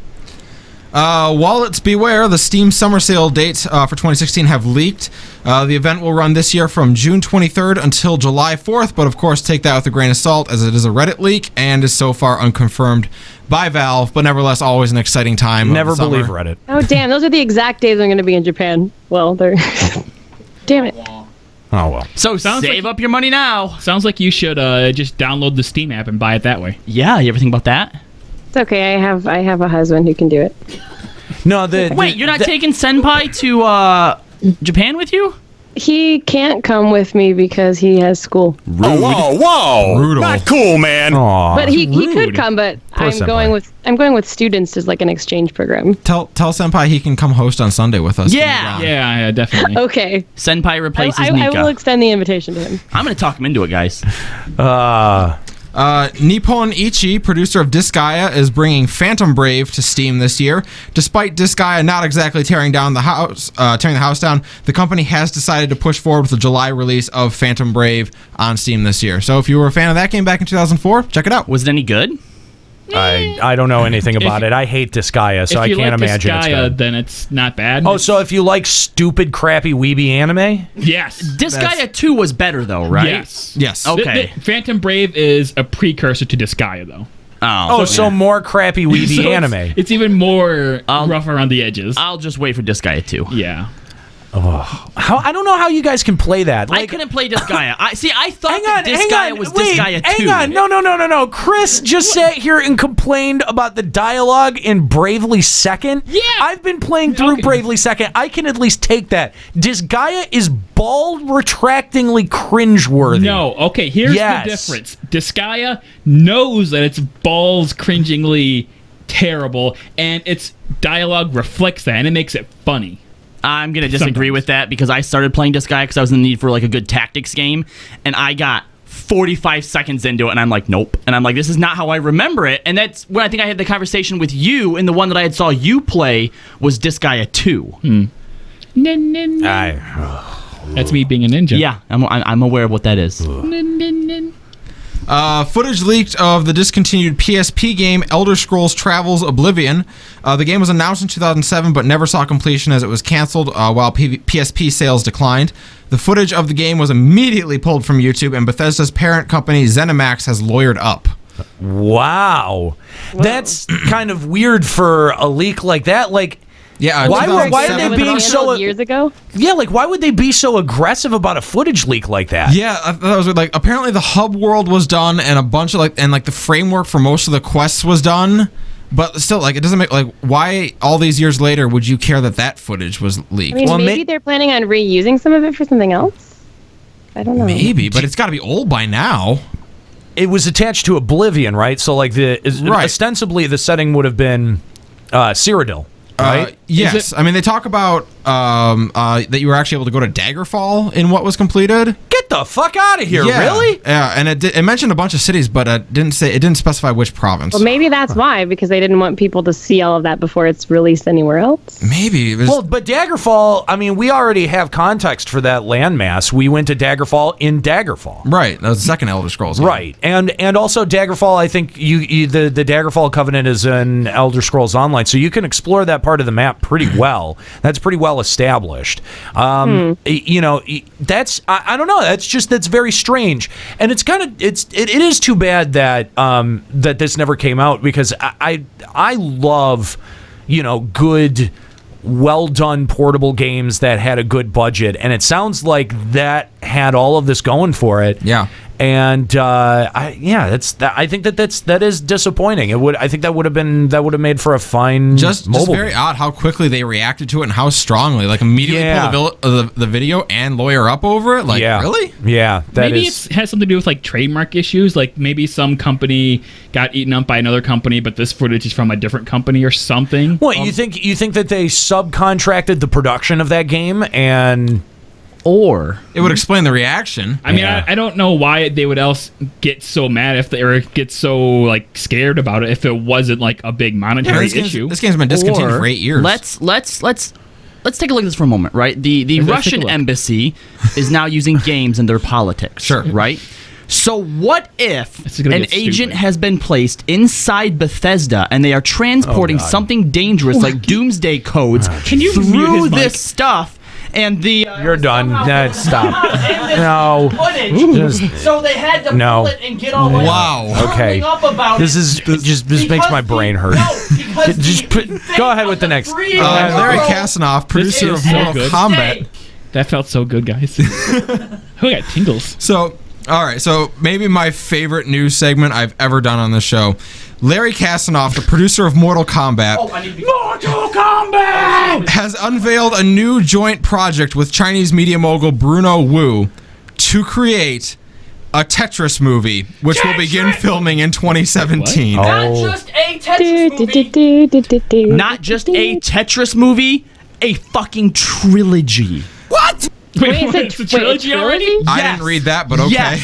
Wallets beware, the Steam summer sale dates for 2016 have leaked. The event will run this year from June 23rd until July 4th, but of course take that with a grain of salt as it is a Reddit leak and is so far unconfirmed by Valve, but nevertheless always an exciting time. Never believe Reddit. Oh, damn. Those are the exact days I'm going to be in Japan. Well, they're... Damn it. Oh, well. So save up your money now. Sounds like you should just download the Steam app and buy it that way. Yeah, you ever think about that? It's okay. I have a husband who can do it. No, wait, you're not taking Senpai to Japan with you? He can't come with me because he has school. Rude. Oh, whoa. Brutal. Not cool, man. Aww. But he could come, but I'm going with students as like an exchange program. Tell Senpai he can come host on Sunday with us. Yeah, definitely. Okay. Senpai replaces I Nika. will extend the invitation to him. I'm going to talk him into it, guys. Nippon Ichi, producer of Disgaea, is bringing Phantom Brave to Steam this year. Despite Disgaea not exactly tearing the house down, the company has decided to push forward with the July release of Phantom Brave on Steam this year. So if you were a fan of that game back in 2004, check it out. Was it any good? I don't know anything about it. I hate Disgaea, so I can't imagine it's good. Then it's not bad. Oh, so if you like stupid, crappy weeby anime? Yes. Disgaea 2 was better, though, right? Yes. Okay. Phantom Brave is a precursor to Disgaea, though. Oh, so more crappy weeby anime. It's even more rough around the edges. I'll just wait for Disgaea 2. Yeah. I don't know how you guys can play that. I couldn't play Disgaea. I thought that Disgaea was Disgaea 2. Hang on. No. Chris just sat here and complained about the dialogue in Bravely Second. Yeah. I've been playing through Bravely Second. I can at least take that. Disgaea is bald, retractingly cringeworthy. No, okay, here's the difference. Disgaea knows that it's balls cringingly terrible, and its dialogue reflects that, and it makes it funny. I'm going to disagree with that because I started playing Disgaea because I was in the need for like a good tactics game, and I got 45 seconds into it, and I'm like, nope. And I'm like, this is not how I remember it. And that's when I think I had the conversation with you, and the one that I had saw you play was Disgaea 2. That's me being a ninja. Yeah, I'm aware of what that is. Footage leaked of the discontinued PSP game Elder Scrolls Travels Oblivion. The game was announced in 2007 but never saw completion as it was canceled while PSP sales declined. The footage of the game was immediately pulled from YouTube, and Bethesda's parent company ZeniMax has lawyered up. Wow. That's kind of weird for a leak like that. Like, yeah, why are they being so years ago? Yeah, like why would they be so aggressive about a footage leak like that? Yeah, I thought it was like apparently the hub world was done and a bunch of the framework for most of the quests was done, but still like it doesn't make like why all these years later would you care that footage was leaked? I mean, maybe they're planning on reusing some of it for something else. I don't know. Maybe, but it's got to be old by now. It was attached to Oblivion, right? So like ostensibly the setting would have been Cyrodiil. Right? Yes. I mean, they talk about that you were actually able to go to Daggerfall in what was completed. Get the fuck out of here! Yeah. Really? Yeah, and it mentioned a bunch of cities, but it didn't specify which province. Well, maybe that's why, because they didn't want people to see all of that before it's released anywhere else. Maybe. Well, but Daggerfall, I mean, we already have context for that landmass. We went to Daggerfall in Daggerfall. Right. That was the second Elder Scrolls game. Right. And also Daggerfall, I think the Daggerfall Covenant is in Elder Scrolls Online, so you can explore that part of the map pretty well. That's pretty well established. You know, that's I don't know. That's very strange, and it is too bad that that this never came out because I love, you know, good, well done portable games that had a good budget, and it sounds like that had all of this going for it. Yeah. And I think that is disappointing. I think that would have made for a fine just mobile very game. odd how quickly they reacted to it and how strongly, like immediately pull the video and lawyer up over it. Like really? Yeah, maybe it has something to do with like trademark issues. Like maybe some company got eaten up by another company, but this footage is from a different company or something. What you think that they subcontracted the production of that game and. Or it would explain the reaction. I mean, I don't know why they would else get so mad or get so like scared about it if it wasn't like a big monetary issue. This game's been discontinued for 8 years. Let's take a look at this for a moment, right? The Russian embassy is now using games in their politics. Sure. Right? So what if an agent has been placed inside Bethesda and they are transporting something dangerous like doomsday codes through this stuff? And the you're done. Stop. No. So they had to pull it and get all the Okay. up about this makes my brain hurt. Go ahead with the next. Larry Kasanoff, producer of Mortal Kombat. That felt so good, guys. Who got tingles? So, all right. So maybe my favorite news segment I've ever done on this show. Larry Kasanoff, the producer of Mortal Kombat, Mortal Kombat has unveiled a new joint project with Chinese media mogul Bruno Wu to create a Tetris movie, which will begin filming in 2017. Not just a Tetris movie. Not just a Tetris movie, a fucking trilogy. What? Wait, it's a trilogy already? Yes. I didn't read that, but okay.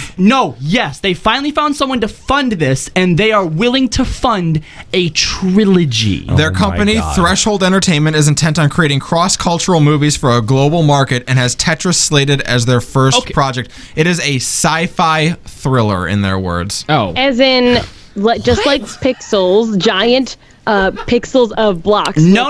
Yes. They finally found someone to fund this, and they are willing to fund a trilogy. Their company, Threshold Entertainment, is intent on creating cross-cultural movies for a global market and has Tetris slated as their first project. It is a sci-fi thriller, in their words. Oh. As in, just like Pixels, giant pixels of blocks. No.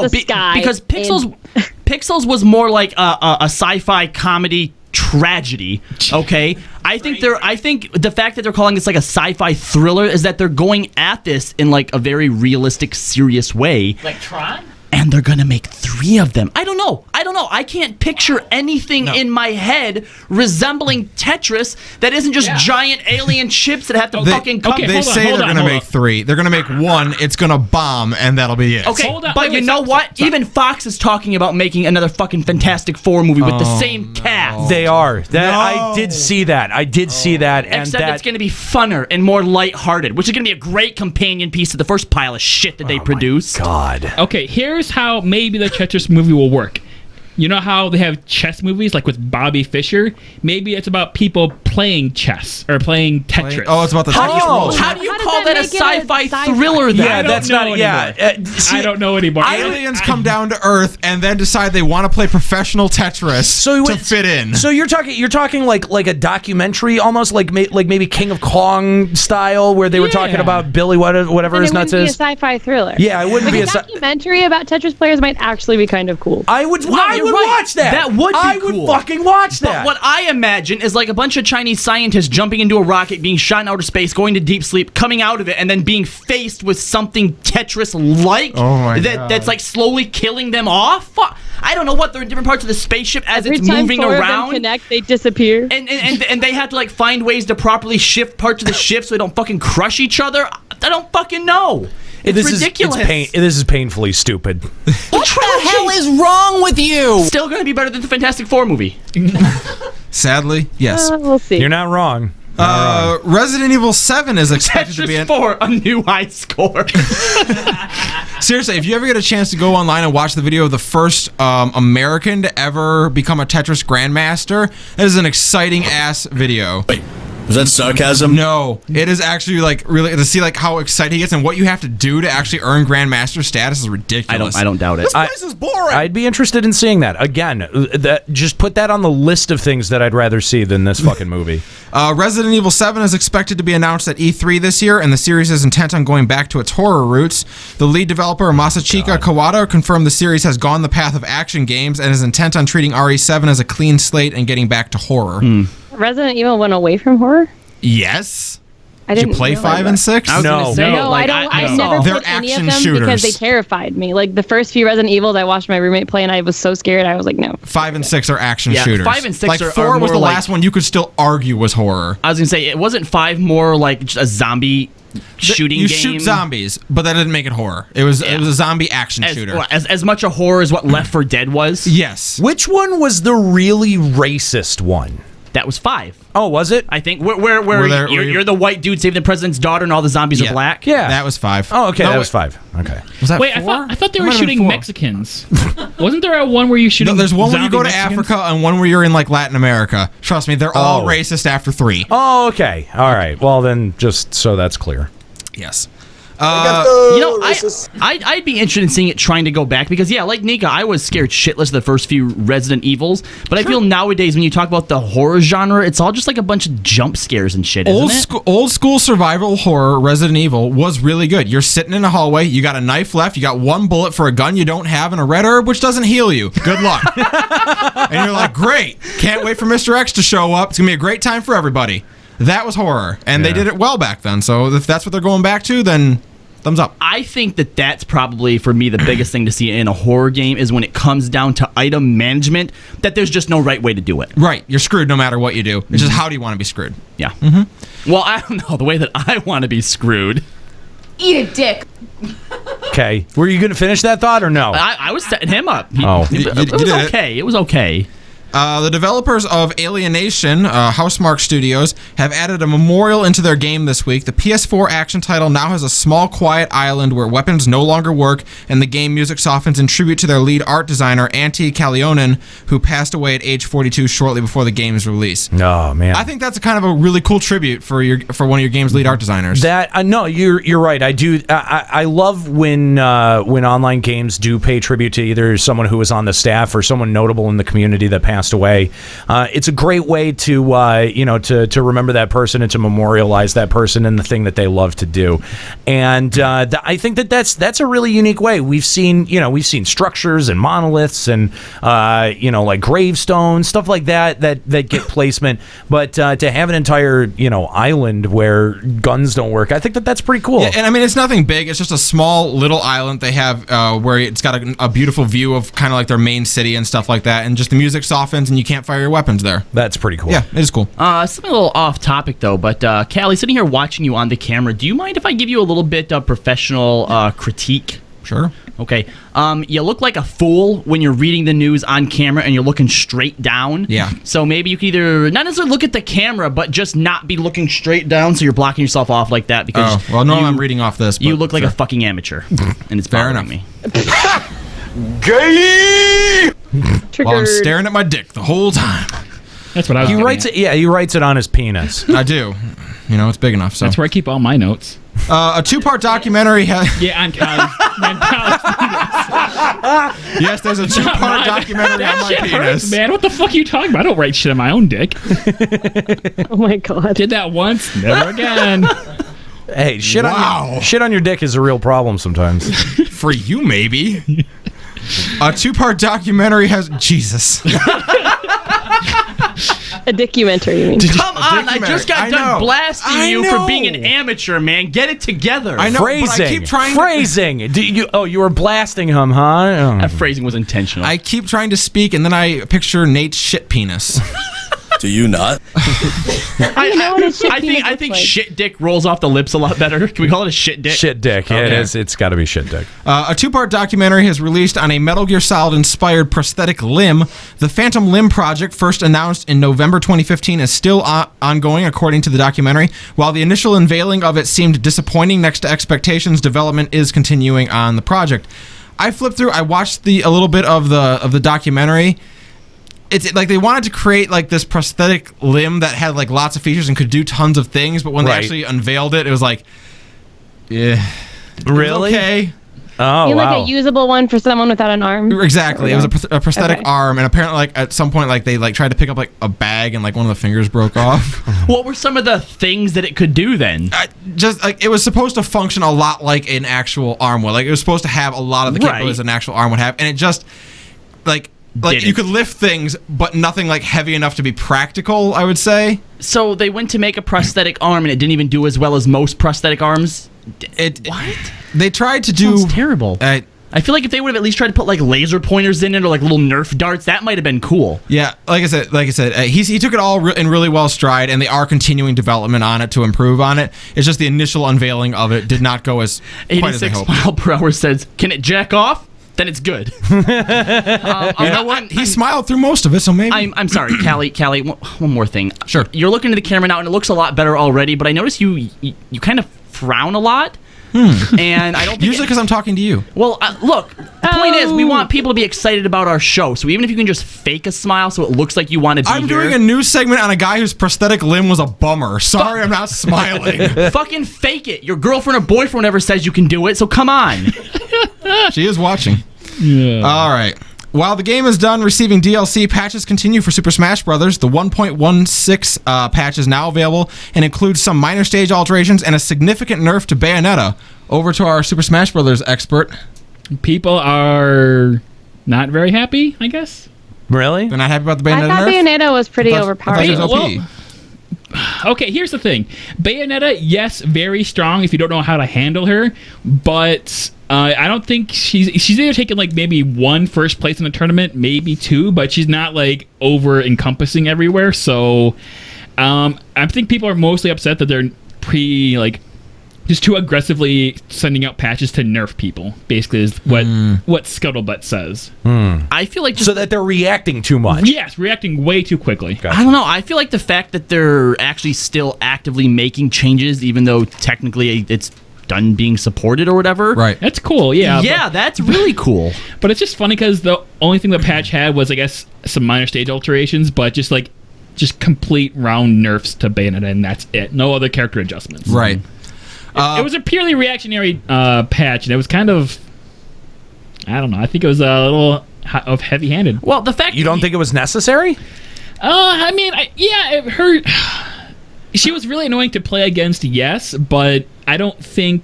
Because Pixels was more like a sci-fi comedy tragedy. Okay, I think the fact that they're calling this like a sci-fi thriller is that they're going at this in like a very realistic, serious way. Like Tron? And they're gonna make 3 of them. I don't know. I can't picture anything in my head resembling Tetris that isn't just giant alien chips that have to fucking come. They say they're going to make 3. They're going to make 1. It's going to bomb, and that'll be it. Okay, but you know what? Even Fox is talking about making another fucking Fantastic Four movie with the same cast. They are. I did see that. Except it's going to be funner and more lighthearted, which is going to be a great companion piece to the first pile of shit that they produced. God. Okay, here's how maybe the Tetris movie will work. You know how they have chess movies, like with Bobby Fischer? Maybe it's about people playing chess or playing Tetris. It's about the Tetris rules. How do you call that a sci-fi thriller then? Yeah, that's not. I don't know anymore. Aliens come down to Earth and then decide they want to play professional Tetris to fit in. So you're talking like a documentary, almost like maybe King of Kong style, where they were talking about Billy whatever his nuts is. It wouldn't be a sci-fi thriller. Yeah, it wouldn't be a documentary about Tetris players might actually be kind of cool. I would watch that. That would be cool. I would fucking watch that. But what I imagine is like a bunch of Chinese scientists jumping into a rocket, being shot in outer space, going to deep sleep, coming out of it, and then being faced with something Tetris-like that's like slowly killing them off. I don't know what. They're in different parts of the spaceship as it's moving around. Every time 4 of them connect, they disappear. And they have to like find ways to properly shift parts of the ship so they don't fucking crush each other. I don't fucking know. It's ridiculous. This is painfully stupid. What the hell is wrong with you? Still going to be better than the Fantastic Four movie. Sadly, yes. We'll see. You're not wrong. Resident Evil 7 is expected to be Tetris 4, a new high score. Seriously, if you ever get a chance to go online and watch the video of the first American to ever become a Tetris Grandmaster, that is an exciting ass video. Wait. Is that sarcasm? No, it is actually like really to see like how excited he gets and what you have to do to actually earn Grandmaster status is ridiculous. I don't doubt it. This place is boring. I'd be interested in seeing that again. Just put that on the list of things that I'd rather see than this fucking movie. Resident Evil 7 is expected to be announced at E3 this year, and the series is intent on going back to its horror roots. The lead developer Masachika Kawada confirmed the series has gone the path of action games and is intent on treating RE7 as a clean slate and getting back to horror. Resident Evil went away from horror? Yes. I Did you play 5 and 6? No, I don't. I never They're played any of action them shooters. because they terrified me. Like the first few Resident Evils, I watched my roommate play, and I was so scared. I was like, no. 5 and 6 are action shooters. 5 and 6 like are 4 was more the like- last one you could still argue was horror. I was gonna say, it wasn't 5 more like just a zombie shooting you game? shoot zombies, but that didn't make it horror. It was a zombie action shooter. As much a horror as what Left 4 Dead was. Yes. Which one was the really racist one? That was 5. Oh, was it? I think where you're the white dude saving the president's daughter and all the zombies are black. Yeah, that was 5. Oh, okay, No, that was 5. Okay. Was that Wait, 4? I thought they It were might have been shooting 4. Mexicans. Wasn't there a one where you shooting? No, there's one where you zombie go to Mexicans? Africa and one where you're in like Latin America. Trust me, they're all racist after 3. Oh, okay. All right. Well, then, just so that's clear. Yes. I'd be interested in seeing it trying to go back because, yeah, like Nika, I was scared shitless of the first few Resident Evils. But I feel nowadays when you talk about the horror genre, it's all just like a bunch of jump scares and shit, isn't it? Old school survival horror Resident Evil was really good. You're sitting in a hallway, you got a knife left, you got 1 bullet for a gun you don't have, and a red herb which doesn't heal you. Good luck. And you're like, great. Can't wait for Mr. X to show up. It's going to be a great time for everybody. That was horror. And they did it well back then. So if that's what they're going back to, then thumbs up. I think that's probably, for me, the biggest thing to see in a horror game is when it comes down to item management, that there's just no right way to do it. Right. You're screwed no matter what you do. It's just how do you want to be screwed? Yeah. Mm-hmm. Well, I don't know. The way that I want to be screwed. Eat a dick. Okay. Were you going to finish that thought or no? I was setting him up. You it was okay. It was okay. The developers of Alienation, Housemarque Studios, have added a memorial into their game this week. The PS4 action title now has a small, quiet island where weapons no longer work, and the game music softens in tribute to their lead art designer, Antti Kallionen, who passed away at age 42 shortly before the game's release. Oh, man. I think that's a kind of a really cool tribute for one of your game's lead art designers. No, you're right. I do. I love when online games do pay tribute to either someone who was on the staff or someone notable in the community that passed passed away. It's a great way to to remember that person and to memorialize that person and the thing that they love to do. And I think that's a really unique way. We've seen structures and monoliths and like gravestones, stuff like that get placement, but to have an entire island where guns don't work, I think that's pretty cool. Yeah, and I mean, it's nothing big. It's just a small little island they have where it's got a beautiful view of kind of like their main city and stuff like that, and just the music softens and you can't fire your weapons there. That's pretty cool. Yeah, it is cool. Something a little off topic though, but Callie, sitting here watching you on the camera, do you mind if I give you a little bit of professional critique? Sure. Okay. You look like a fool when you're reading the news on camera and you're looking straight down. Yeah. So maybe you could either not necessarily look at the camera, but just not be looking straight down, so you're blocking yourself off like that. Because normally I'm reading off this. You look like a fucking amateur, and it's bothering me. Gay. While I'm staring at my dick the whole time. That's what I was. He writes it. Yeah, he writes it on his penis. I do. It's big enough. So that's where I keep all my notes. A 2-part documentary has. Yeah, on college. Yes, there's a 2-part documentary on my penis. Hurts, man, what the fuck are you talking about? I don't write shit on my own dick. Oh my god. Did that once, never again. Hey, shit on your dick is a real problem sometimes. For you, maybe. A 2-part documentary has Jesus. A documentary, you mean? Come on, I just got done blasting you for being an amateur, man. Get it together. I know, phrasing. But I keep trying phrasing. You were blasting him, huh? That phrasing was intentional. I keep trying to speak, and then I picture Nate's shit penis. Do you not? I think shit dick rolls off the lips a lot better. Can we call it a shit dick? Shit dick. Okay. It is. It's got to be shit dick. A 2-part documentary has released on a Metal Gear Solid inspired prosthetic limb. The Phantom Limb project, first announced in November 2015, is still ongoing, according to the documentary. While the initial unveiling of it seemed disappointing next to expectations, development is continuing on the project. I flipped through. I watched a little bit of the documentary. It's like they wanted to create like this prosthetic limb that had like lots of features and could do tons of things, but when they actually unveiled it, it was like, yeah, really? Okay. Oh, you like a usable one for someone without an arm? Exactly. It was a prosthetic arm, and apparently, like at some point, like they like tried to pick up like a bag, and like one of the fingers broke off. What were some of the things that it could do then? Just like it was supposed to function a lot like an actual arm would. Like it was supposed to have a lot of the capabilities an actual arm would have, and it just like you could lift things, but nothing like heavy enough to be practical, I would say. So they went to make a prosthetic arm, and it didn't even do as well as most prosthetic arms. What? They tried to do. Sounds terrible. I feel like if they would have at least tried to put like laser pointers in it or like little Nerf darts, that might have been cool. Yeah, like I said, he took it all in really well stride, and they are continuing development on it to improve on it. It's just the initial unveiling of it did not go as quite as they hoped. 86 mile per hour says, "Can it jack off?" Then it's good. You know what? He smiled through most of it, so maybe. I'm sorry, Callie. One more thing. Sure. You're looking at the camera now, and it looks a lot better already. But I notice you kind of frown a lot. And I don't think usually because I'm talking to you. Well, look. The point is, we want people to be excited about our show. So even if you can just fake a smile, so it looks like you want to be I'm doing a news segment on a guy whose prosthetic limb was a bummer. Sorry, I'm not smiling. Fucking fake it. Your girlfriend or boyfriend never says you can do it. So come on. She is watching. Yeah. All right. While the game is done receiving DLC, patches continue for Super Smash Bros. The 1.16 patch is now available and includes some minor stage alterations and a significant nerf to Bayonetta. Over to our Super Smash Bros. Expert. People are not very happy, I guess. Really? They're not happy about the Bayonetta I thought nerf? Bayonetta was pretty overpowered. I thought she was OP. Okay, here's the thing. Bayonetta, yes, very strong if you don't know how to handle her, but I don't think she's either taken like maybe one first place in the tournament, maybe two, but she's not like over encompassing everywhere. So I think people are mostly upset that they're just too aggressively sending out patches to nerf people, basically is what Scuttlebutt says. I feel like so that they're reacting too much. Yes, reacting way too quickly. Gotcha. I don't know. I feel like the fact that they're actually still actively making changes, even though technically it's done being supported or whatever. Right. That's cool, yeah. Yeah, that's really cool. But it's just funny because the only thing the patch had was, I guess, some minor stage alterations, but just complete round nerfs to Bayonetta, and that's it. No other character adjustments. Right. It was a purely reactionary patch, and it was kind of, I don't know, I think it was a little heavy-handed. Well, the fact you don't think it was necessary? I mean, she was really annoying to play against, yes, but I don't think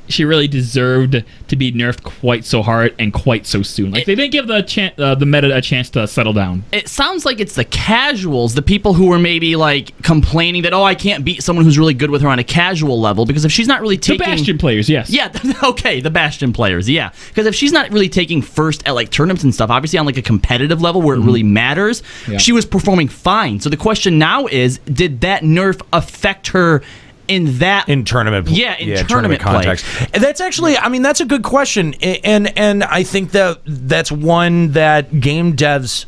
she really deserved to be nerfed quite so hard and quite so soon. Like, they didn't give the meta a chance to settle down. It sounds like it's the casuals, the people who were maybe like complaining that, I can't beat someone who's really good with her on a casual level, because if she's not really taking... The Bastion players, yes. Yeah, okay, the Bastion players, yeah. Because if she's not really taking first at like tournaments and stuff, obviously on like a competitive level where it really matters, she was performing fine. So the question now is, did that nerf affect her in tournament tournament context? And that's actually, that's a good question, and I think that's one that game devs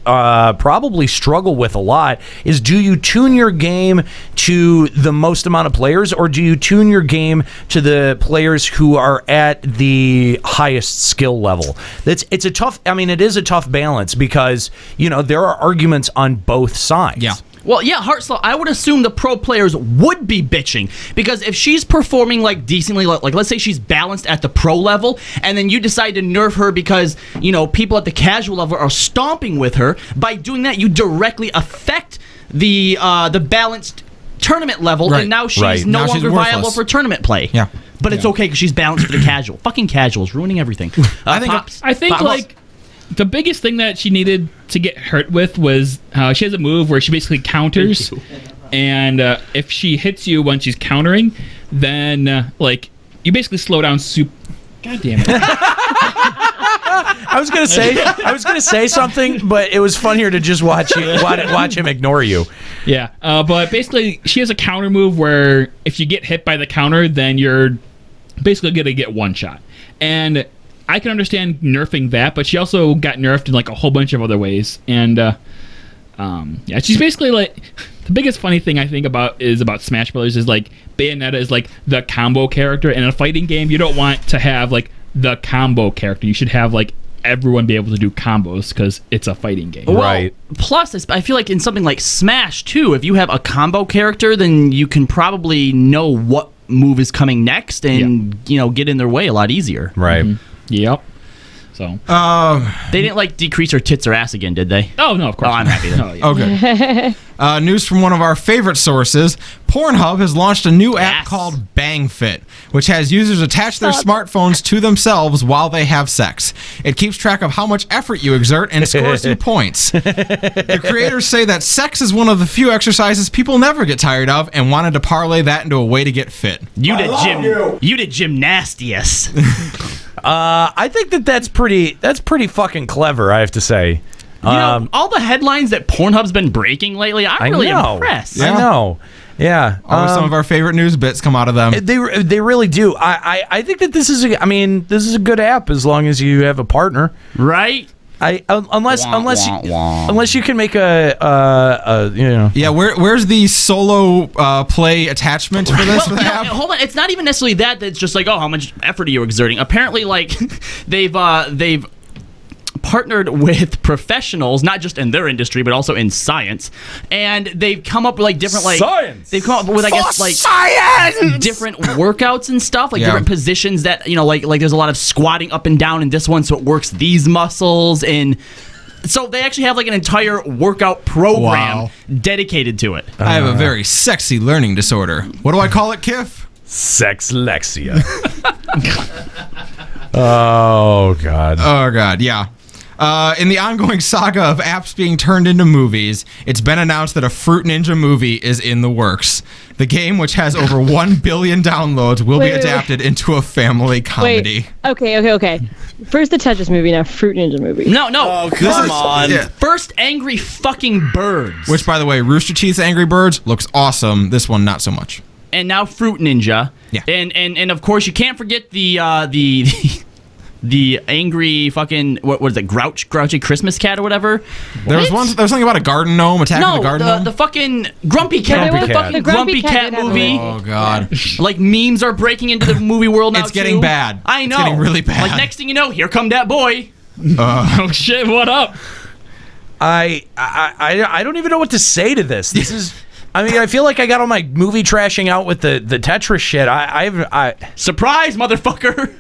probably struggle with a lot, is do you tune your game to the most amount of players, or do you tune your game to the players who are at the highest skill level? It is a tough balance, because there are arguments on both sides. Well, yeah, Heartslow, I would assume the pro players would be bitching, because if she's performing like decently, like let's say she's balanced at the pro level, and then you decide to nerf her because, people at the casual level are stomping with her, by doing that you directly affect the balanced tournament level, and now she's no longer viable for tournament play. Yeah. But it's okay because she's balanced for the casual. Fucking casuals, ruining everything. I think the biggest thing that she needed to get hurt with was she has a move where she basically counters, and if she hits you when she's countering, then you basically slow down. God damn it! I was gonna say something, but it was funnier to just watch him ignore you. Yeah, but basically she has a counter move where if you get hit by the counter, then you're basically gonna get one shot, and I can understand nerfing that, but she also got nerfed in like a whole bunch of other ways. And she's basically like, the biggest funny thing I think about Smash Brothers is like Bayonetta is like the combo character. In a fighting game, you don't want to have like the combo character. You should have like everyone be able to do combos, because it's a fighting game. Well, plus, I feel like in something like Smash too, if you have a combo character, then you can probably know what move is coming next and get in their way a lot easier. Right. Mm-hmm. Yep. So they didn't like decrease her tits or ass again, did they? Oh no, of course. Oh, I'm happy then. Okay. News from one of our favorite sources: Pornhub has launched a new app called BangFit, which has users attach their smartphones to themselves while they have sex. It keeps track of how much effort you exert and scores you points. The creators say that sex is one of the few exercises people never get tired of, and wanted to parlay that into a way to get fit. You did gymnastius. I think that's pretty fucking clever, I have to say. All the headlines that Pornhub's been breaking lately, I'm really impressed. Yeah. I know. Yeah. Some of our favorite news bits come out of them. They really do. I think that this is a good app as long as you have a partner. Right? Unless you can make a Yeah, where's the solo play attachment for this? Hold on, it's not even necessarily that. It's just like, how much effort are you exerting? Apparently, like they've partnered with professionals, not just in their industry but also in science, and they've come up with like different science. They've come up with science! Different workouts and stuff, like different positions that like there's a lot of squatting up and down in this one, so it works these muscles, and so they actually have like an entire workout program dedicated to it. I have a very sexy learning disorder. What do I call it, Kiff? Sexlexia. Oh God, yeah. In the ongoing saga of apps being turned into movies, it's been announced that a Fruit Ninja movie is in the works. The game, which has over 1 billion downloads, will be adapted into a family comedy. Okay. First the Tetris movie, now Fruit Ninja movie. No. Oh, come on. Yeah. First Angry Fucking Birds. Which, by the way, Rooster Teeth's Angry Birds looks awesome. This one, not so much. And now Fruit Ninja. Yeah. And of course, you can't forget the angry fucking what is it, grouchy Christmas cat or whatever. There was something about a garden gnome attacking the garden gnome. The fucking Grumpy Cat. Grumpy the Cat. fucking Grumpy Cat movie. Oh God. Like memes are breaking into the movie world now. It's getting bad. I know. It's getting really bad. Like next thing you know, here come that boy. Oh shit! What up? I don't even know what to say to this. This is. I feel like I got all my movie trashing out with the Tetris shit. I surprise, motherfucker.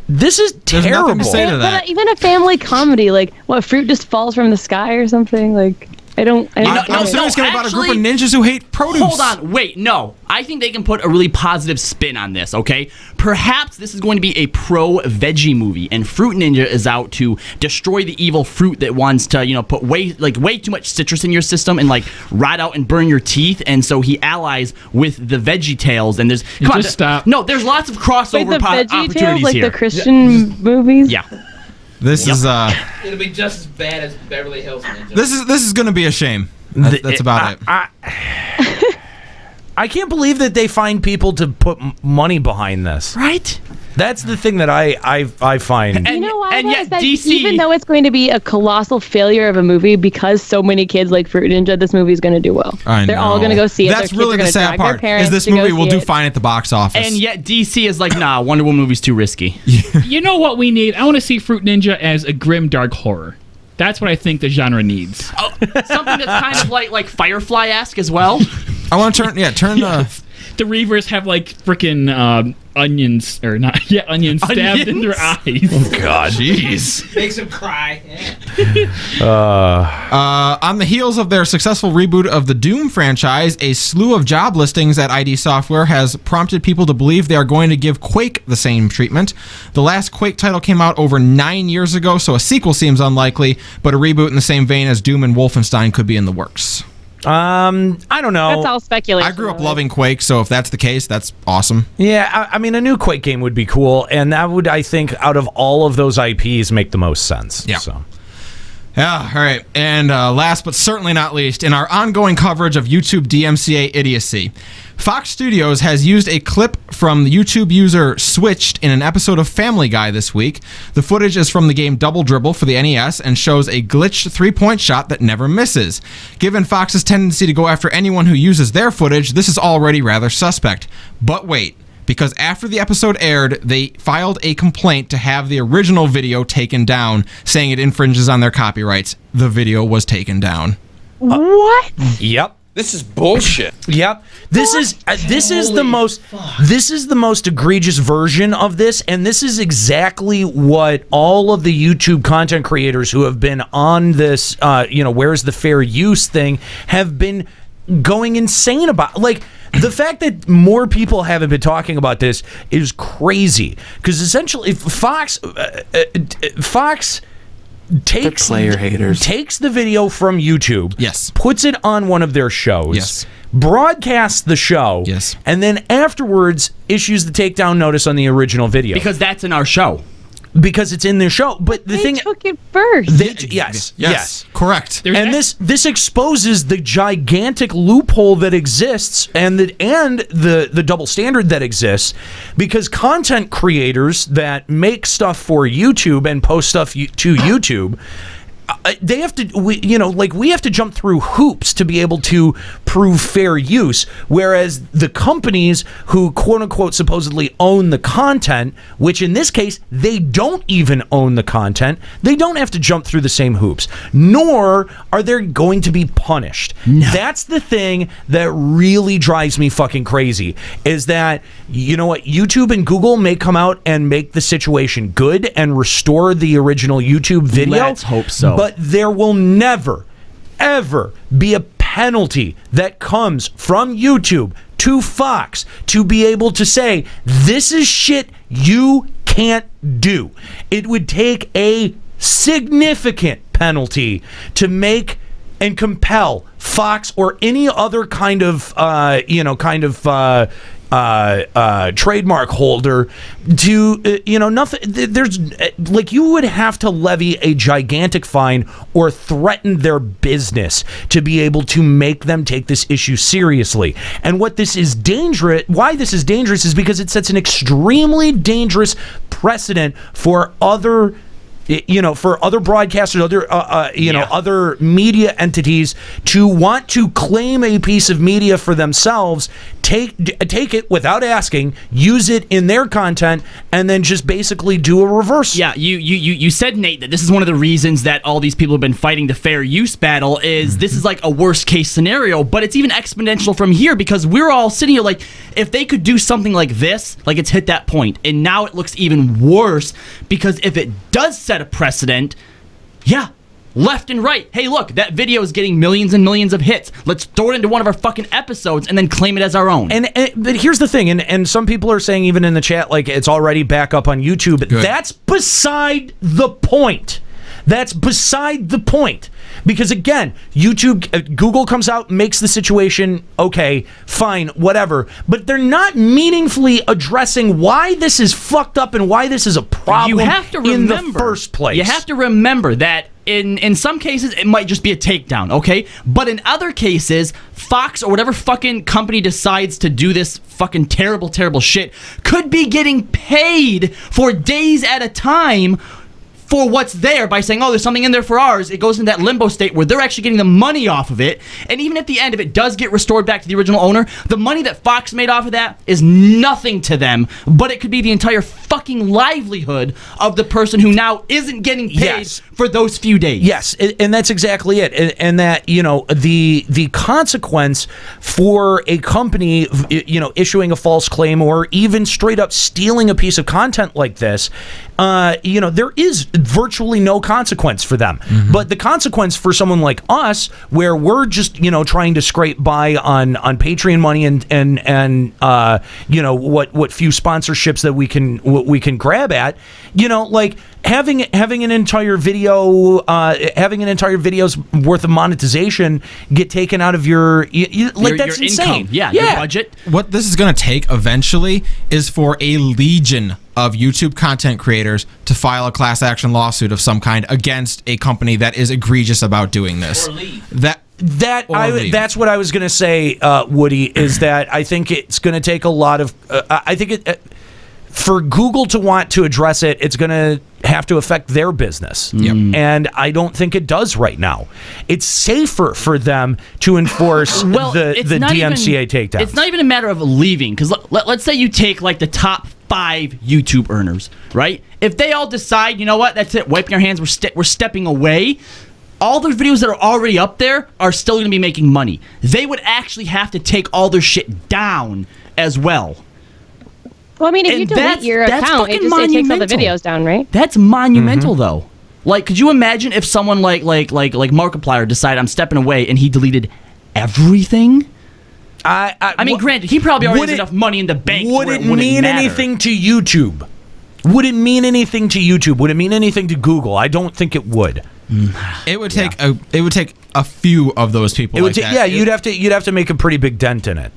This is terrible. Nothing to say to that. But even a family comedy, like what, fruit just falls from the sky or something? Like I don't. I'm serious about a group of ninjas who hate produce. Hold on, wait, no. I think they can put a really positive spin on this, okay? Perhaps this is going to be a pro-veggie movie, and Fruit Ninja is out to destroy the evil fruit that wants to, put way too much citrus in your system and rot out and burn your teeth, and so he allies with the Veggie Tales, and there's stop. No, there's lots of crossover opportunities like here. the Christian movies. Yeah. This is It'll be just as bad as Beverly Hills Ninja. This is going to be a shame. That's about it. I can't believe that they find people to put money behind this. Right? That's the thing that I find. You know why? And yet that DC, even though it's going to be a colossal failure of a movie, because so many kids like Fruit Ninja, this movie is going to do well. They're all going to go see it. That's really the sad part. Is this movie will do fine at the box office? And yet DC is like, nah, Wonder Woman movie's too risky. You know what we need? I want to see Fruit Ninja as a grim dark horror. That's what I think the genre needs. Oh, something that's kind of like Firefly-esque as well. I want to turn the Reavers have freaking onions onions stabbed in their eyes. Oh God, jeez. Makes him cry. On the heels of their successful reboot of the Doom franchise, a slew of job listings at ID Software has prompted people to believe they are going to give Quake the same treatment. The last Quake title came out over 9 years ago, so a sequel seems unlikely, but a reboot in the same vein as Doom and Wolfenstein could be in the works. I don't know. That's all speculation. I grew up loving Quake, so if that's the case, that's awesome. Yeah, I mean, a new Quake game would be cool, and that would, I think, out of all of those IPs, make the most sense. Yeah. So. Yeah, all right. And last but certainly not least, in our ongoing coverage of YouTube DMCA idiocy, Fox Studios has used a clip from the YouTube user Switched in an episode of Family Guy this week. The footage is from the game Double Dribble for the NES and shows a glitched three-point shot that never misses. Given Fox's tendency to go after anyone who uses their footage, this is already rather suspect. But wait, because after the episode aired, they filed a complaint to have the original video taken down, saying it infringes on their copyrights. The video was taken down. What? Yep. This is bullshit. Yep. This is the most egregious version of this, and this is exactly what all of the YouTube content creators who have been on this where's the fair use thing have been going insane about. Like, the fact that more people haven't been talking about this is crazy, because essentially Fox takes the video from YouTube, yes, puts it on one of their shows, yes, broadcasts the show, yes, and then afterwards issues the takedown notice on the original video. Because that's in our show. Because it's in their show. But the thing took it first. Yes. Correct. And this exposes the gigantic loophole that exists and the double standard that exists, because content creators that make stuff for YouTube and post stuff to YouTube, they have to, we have to jump through hoops to be able to prove fair use, whereas the companies who quote unquote supposedly own the content, which in this case they don't even own the content, they don't have to jump through the same hoops, nor are they going to be punished. No. That's the thing that really drives me fucking crazy, is that, YouTube and Google may come out and make the situation good and restore the original YouTube video. Let's hope so. But there will never, ever be a penalty that comes from YouTube to Fox to be able to say, this is shit you can't do. It would take a significant penalty to make and compel Fox or any other kind of trademark holder to nothing. There's you would have to levy a gigantic fine or threaten their business to be able to make them take this issue seriously. And why this is dangerous is because it sets an extremely dangerous precedent for other for other broadcasters, other media entities to want to claim a piece of media for themselves, take it without asking, use it in their content, and then just basically do a reverse. Yeah, you said, Nate, that this is one of the reasons that all these people have been fighting the fair use battle is this is like a worst case scenario, but it's even exponential from here because we're all sitting here like, if they could do something like this, like it's hit that point, and now it looks even worse because if it does set a precedent, yeah, left and right. Hey, look, that video is getting millions and millions of hits. Let's throw it into one of our fucking episodes and then claim it as our own. But here's the thing, and some people are saying even in the chat, like it's already back up on YouTube. Good. That's beside the point. That's beside the point. Because again, Google comes out, makes the situation, okay, fine, whatever. But they're not meaningfully addressing why this is fucked up and why this is a problem in the first place. You have to remember that in some cases, it might just be a takedown, okay? But in other cases, Fox or whatever fucking company decides to do this fucking terrible, terrible shit could be getting paid for days at a time for what's there by saying, oh, there's something in there for ours. It goes into that limbo state where they're actually getting the money off of it. And even at the end, if it does get restored back to the original owner, the money that Fox made off of that is nothing to them, but it could be the entire fucking livelihood of the person who now isn't getting paid for those few days. Yes, and that's exactly it. And that, the consequence for a company, issuing a false claim or even straight up stealing a piece of content like this, there is virtually no consequence for them. Mm-hmm. But the consequence for someone like us, where we're just, trying to scrape by on Patreon money and what few sponsorships that we can grab at, like having an entire video's worth of monetization get taken out of your that's insane. Income. Yeah, your budget. What this is going to take eventually is for a legion of YouTube content creators to file a class action lawsuit of some kind against a company that is egregious about doing this. Or leave. That's what I was going to say, Woody, is that I think it's going to take a lot of for Google to want to address it, it's going to have to affect their business. Yep. And I don't think it does right now. It's safer for them to enforce the DMCA takedown. It's not even a matter of leaving, because let's say you take like the top 5 YouTube earners, right? If they all decide, you know what, that's it, wiping our hands, we're stepping away, all those videos that are already up there are still going to be making money. They would actually have to take all their shit down as well. Well, I mean, if you delete your account, it takes all the videos down, right? That's monumental, though. Like, could you imagine if someone like Markiplier decided I'm stepping away and he deleted everything? I mean, granted, he probably already has enough money in the bank. Would it mean anything to YouTube? Would it mean anything to YouTube? Would it mean anything to Google? I don't think it would. It would take a few of those people. Yeah, you'd have to make a pretty big dent in it.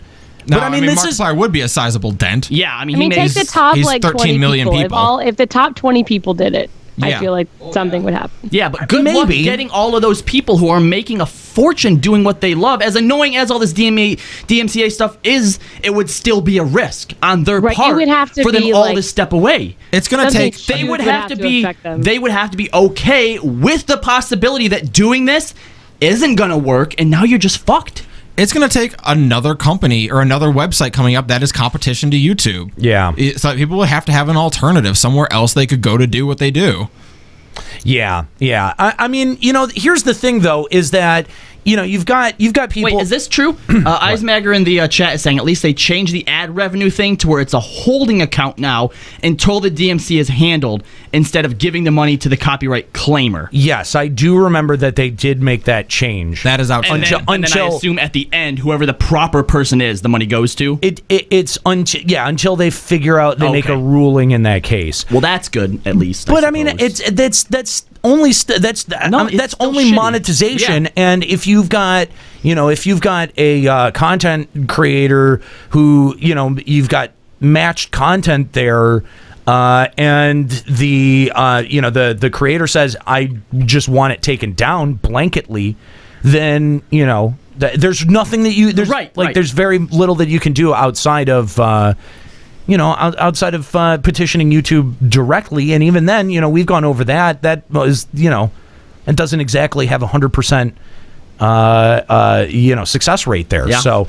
No, but I mean Markiplier would be a sizable dent. Yeah, I mean, take the top he's like 13 20 million people. If the top 20 people did it, I feel like something would happen. Yeah, but good luck getting all of those people who are making a fortune doing what they love. As annoying as all this DMCA stuff is, it would still be a risk on their part for them all to step away. It's going to take. They would have to be okay with the possibility that doing this isn't going to work, and now you're just fucked. It's going to take another company or another website coming up that is competition to YouTube. Yeah. So people would have to have an alternative, somewhere else they could go to do what they do. Yeah. I mean, here's the thing, though, is that, you've got people... Wait, is this true? Eismager in the chat is saying at least they changed the ad revenue thing to where it's a holding account now until the DMC is handled instead of giving the money to the copyright claimer. Yes, I do remember that they did make that change. That is out. And then I assume at the end, whoever the proper person is, the money goes to? Until they figure out, they make a ruling in that case. Well, that's good, at least. But I mean, that's only monetization, and if you've got a content creator who you've got matched content there, and the creator says I just want it taken down blanketly, then there's nothing that there's very little that you can do outside of outside of petitioning YouTube directly, and even then, we've gone over that. That was, it doesn't exactly have 100%, success rate there. Yeah. So,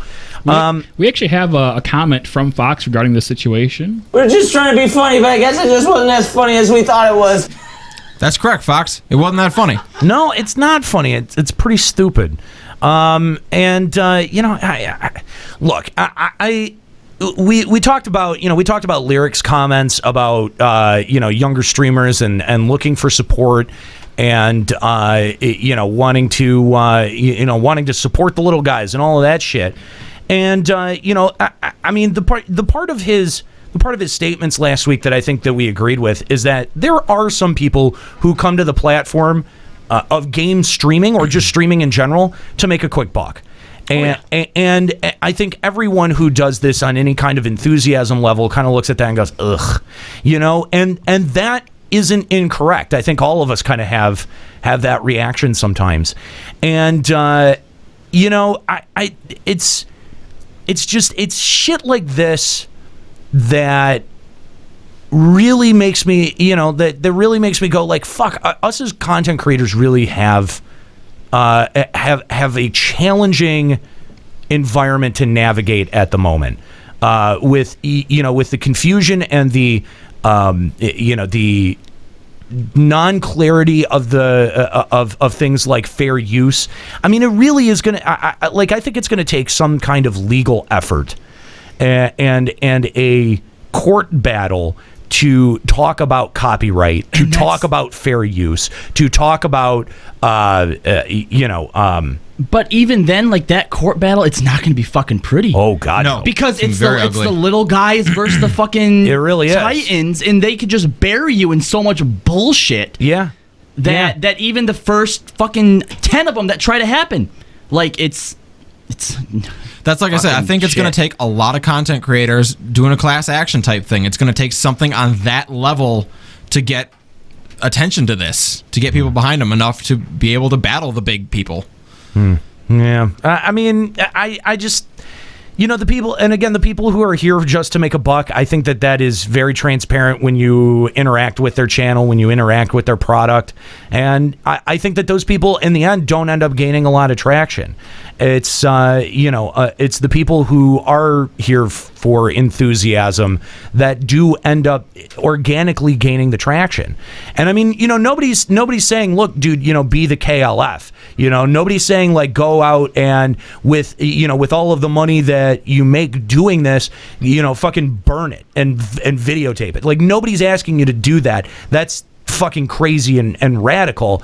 we actually have a comment from Fox regarding this situation. We're just trying to be funny, but I guess it just wasn't as funny as we thought it was. That's correct, Fox. It wasn't that funny. No, it's not funny. It's pretty stupid. We talked about Lyric's comments about younger streamers and looking for support and wanting to support the little guys and all of that shit. And the part of his statements last week that I think that we agreed with is that there are some people who come to the platform of game streaming or just streaming in general to make a quick buck. And I think everyone who does this on any kind of enthusiasm level kind of looks at that and goes, ugh, and that isn't incorrect. I think all of us kind of have that reaction sometimes. And, it's shit like this that really makes me, that really makes me go like, fuck, us as content creators really have a challenging environment to navigate at the moment, with the confusion and the the non-clarity of the of things like fair use. I mean, it really is gonna. I think it's gonna take some kind of legal effort and a court battle to talk about copyright, to talk about fair use, to talk about, But even then, like that court battle, it's not going to be fucking pretty. Oh God, no! Because it's the little guys versus the fucking it really is. Titans, and they could just bury you in so much bullshit. Yeah. That even the first fucking 10 of them that try to happen, like it's. That's like I said, I think it's going to take a lot of content creators doing a class action type thing. It's going to take something on that level to get attention to this, to get people behind them enough to be able to battle the big people. Yeah. I mean, I just, the people, and again, the people who are here just to make a buck, I think that is very transparent when you interact with their channel, when you interact with their product. And I think that those people in the end don't end up gaining a lot of traction. It's it's the people who are here for enthusiasm that do end up organically gaining the traction. And I mean, nobody's saying, look, dude, be the KLF. Nobody's saying like go out and with all of the money that you make doing this, fucking burn it and videotape it. Like nobody's asking you to do that. That's fucking crazy and radical.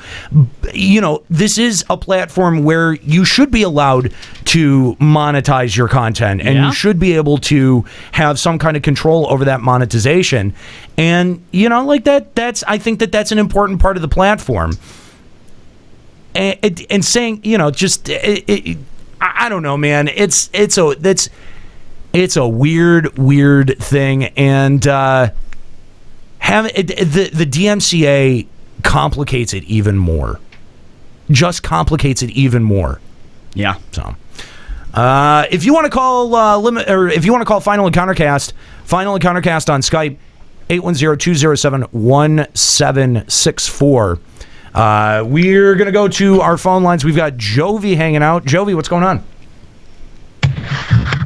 This is a platform where you should be allowed to monetize your content, and you should be able to have some kind of control over that monetization. And that's I think that's an important part of the platform. And saying, I don't know, man. It's a weird thing, and the DMCA complicates it even more. Just complicates it even more. Yeah. So, if you want to call if you want to call Final Encountercast on Skype, 810-207-1764. We're gonna go to our phone lines. We've got Jovi hanging out. Jovi, what's going on?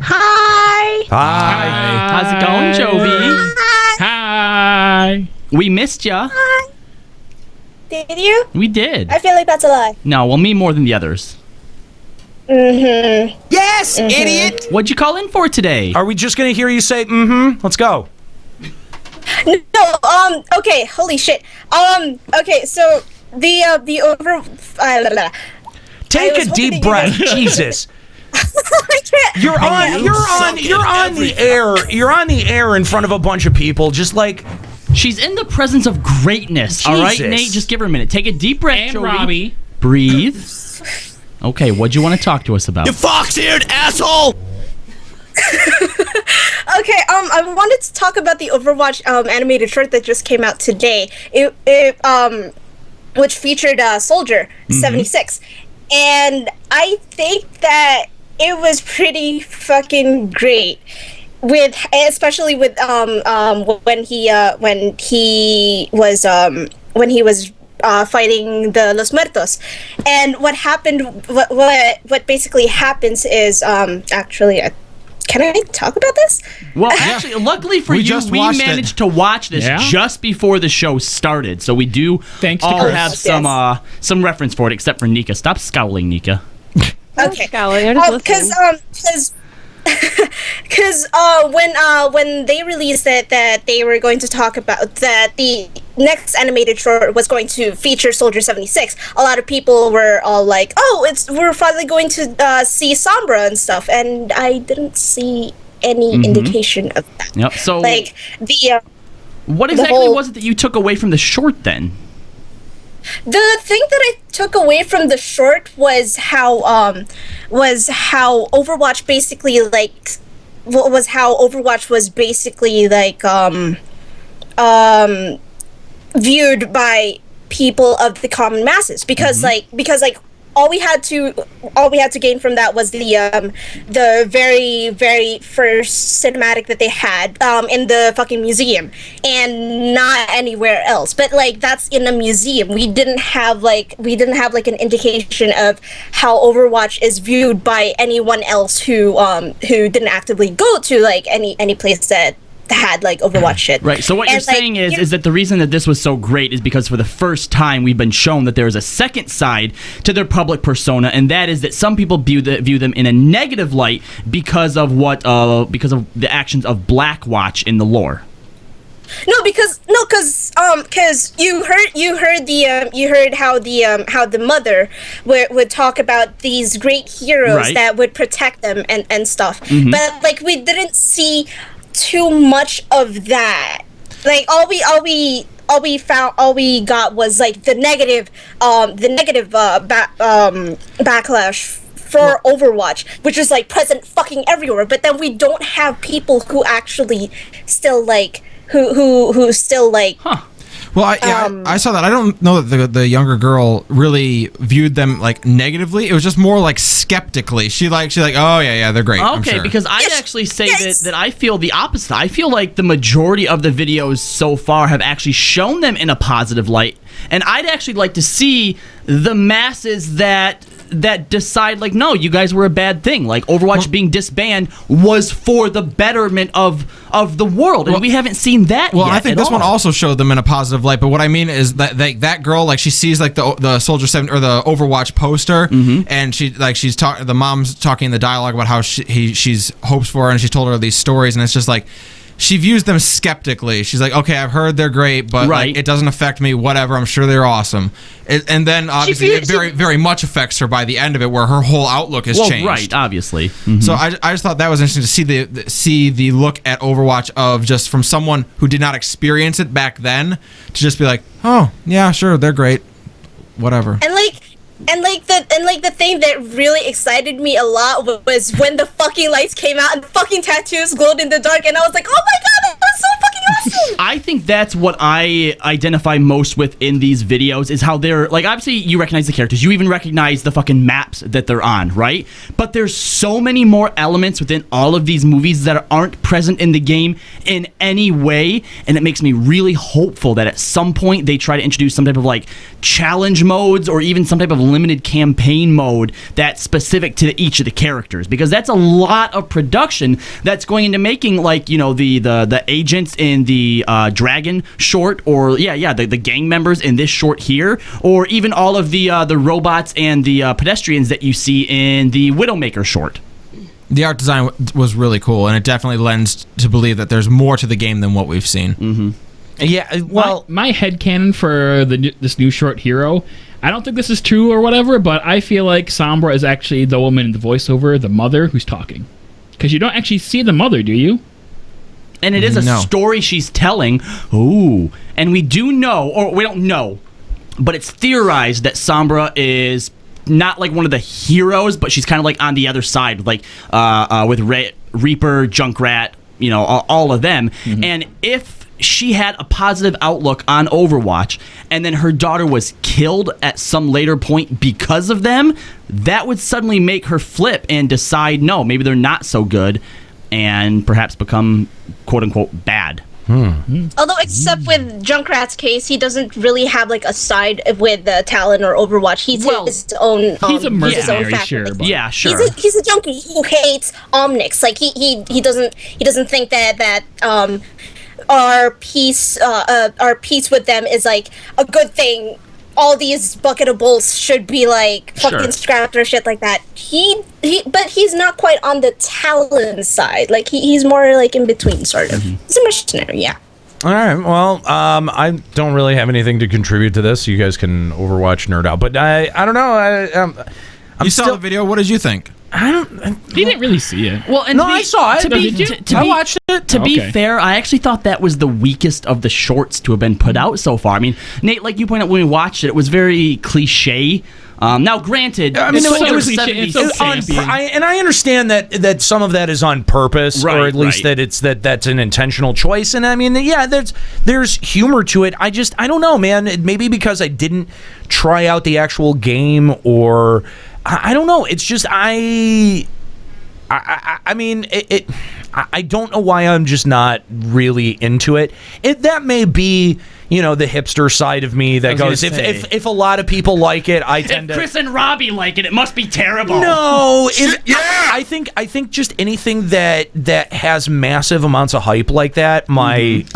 Hi. How's it going, Jovi? Hi. We missed ya. Hi. Did you? We did. I feel like that's a lie. No, well, me more than the others. Mm-hmm. Yes, idiot. What'd you call in for today? Are we just gonna hear you say mm-hmm? Let's go. No, okay, holy shit. Okay, so the over Take a deep breath. Jesus. I can't. You're on the air. You're on the air in front of a bunch of people, just like she's in the presence of greatness. Jesus. All right, Nate, just give her a minute. Take a deep breath, And Joey. Robbie. Breathe. Okay, what'd you want to talk to us about? You fox-eared asshole! Okay, I wanted to talk about the Overwatch animated short that just came out today. It which featured Soldier 76, and I think that it was pretty fucking great. with especially with when he was fighting the Los Muertos, and what happened? What basically happens is actually. Can I talk about this? Well, actually, luckily for you, we managed to watch this just before the show started, so we do all have some reference for it, except for Nika. Stop scowling, Nika. Okay. Scowling. Because when they released that they were going to talk about that the next animated short was going to feature Soldier 76, a lot of people were all like, "Oh, we're finally going to see Sombra and stuff," and I didn't see any indication of that. Yep. So, like what exactly was it that you took away from the short then? The thing that I took away from the short was how Overwatch basically viewed by people of the common masses, because all we had to gain from that was the very, very first cinematic that they had in the fucking museum, and not anywhere else. But that's in a museum. We didn't have an indication of how Overwatch is viewed by anyone else who didn't actively go to any place that had Overwatch shit. Right. So what you're saying is that the reason that this was so great is because for the first time we've been shown that there is a second side to their public persona, and that is that some people view them in a negative light because of the actions of Blackwatch in the lore. Because you heard how the mother would talk about these great heroes that would protect them and stuff, but we didn't see too much of that. All we got was the negative backlash for Overwatch, which is present fucking everywhere. But then we don't have people who actually still who still Well, I saw that. I don't know that the younger girl really viewed them negatively. It was just more skeptically. She oh yeah, they're great. Okay, I'm sure. because I'd actually say that I feel the opposite. I feel like the majority of the videos so far have actually shown them in a positive light, and I'd actually like to see the masses that decide no, you guys were a bad thing. Overwatch being disbanded was for the betterment of the world, and we haven't seen that yet. Well, I think this one also showed them in a positive light. But what I mean is that girl, she sees the Soldier 7 or the Overwatch poster, and she's talking. The mom's talking the dialogue about how she's hopes for her, and she's told her these stories, and it's just she views them skeptically. She's okay, I've heard they're great, but it doesn't affect me. Whatever, I'm sure they're awesome. And then obviously it very, very much affects her by the end of it, where her whole outlook has changed. Right, obviously. So I just thought that was interesting to see the look at Overwatch of just from someone who did not experience it back then to just be oh yeah, sure, they're great, whatever. And the thing that really excited me a lot was when the fucking lights came out and the fucking tattoos glowed in the dark, and I was oh my god, that was so fucking awesome! I think that's what I identify most with in these videos, is how they're obviously you recognize the characters, you even recognize the fucking maps that they're on, right? But there's so many more elements within all of these movies that aren't present in the game in any way, and it makes me really hopeful that at some point they try to introduce some type of challenge modes, or even some type of limited campaign mode that's specific to each of the characters, because that's a lot of production that's going into making the agents in the Dragon short, or the gang members in this short here, or even all of the robots and the pedestrians that you see in the Widowmaker short. The art design was really cool, and it definitely lends to believe that there's more to the game than what we've seen. Yeah, well, my headcanon for this new short hero, I don't think this is true or whatever, but I feel like Sombra is actually the woman in the voiceover, the mother who's talking. Because you don't actually see the mother, do you? And it is a story she's telling. Ooh. And we do know, or we don't know, but it's theorized that Sombra is not one of the heroes, but she's kind of on the other side, with Reaper, Junkrat, all of them. And if she had a positive outlook on Overwatch, and then her daughter was killed at some later point because of them, that would suddenly make her flip and decide, no, maybe they're not so good. and perhaps become quote unquote bad. Although, except with Junkrat's case, he doesn't really have like a side with Talon or Overwatch. He's his own. He's a mercenary, sure. Yeah, sure. He's a junkie who hates Omnics. Like he doesn't think that our peace with them is like a good thing. All these bucketables should be like fucking scrapped or shit like that. But he's not quite on the Talon side. Like he's more like in between, sort of. He's a mercenary, yeah. All right. Well, I don't really have anything to contribute to this. You guys can Overwatch nerd out, but I don't know. You saw the video. What did you think? He didn't really see it. Well, and I saw it. I watched it. To be fair, I actually thought that was the weakest of the shorts to have been put out so far. I mean, Nate, like you pointed out when we watched it was very cliche. Now, granted, I mean, it was 70s. And I understand that some of that is on purpose, or at least that that's an intentional choice. And I mean, yeah, there's humor to it. I don't know, man. Maybe because I didn't try out the actual game, or I don't know. It's just I mean, I don't know why I'm just not really into it. That may be, the hipster side of me that goes, if a lot of people like it, I tend to. If Chris and Robbie like it, it must be terrible. No, I think just anything that has massive amounts of hype like that, my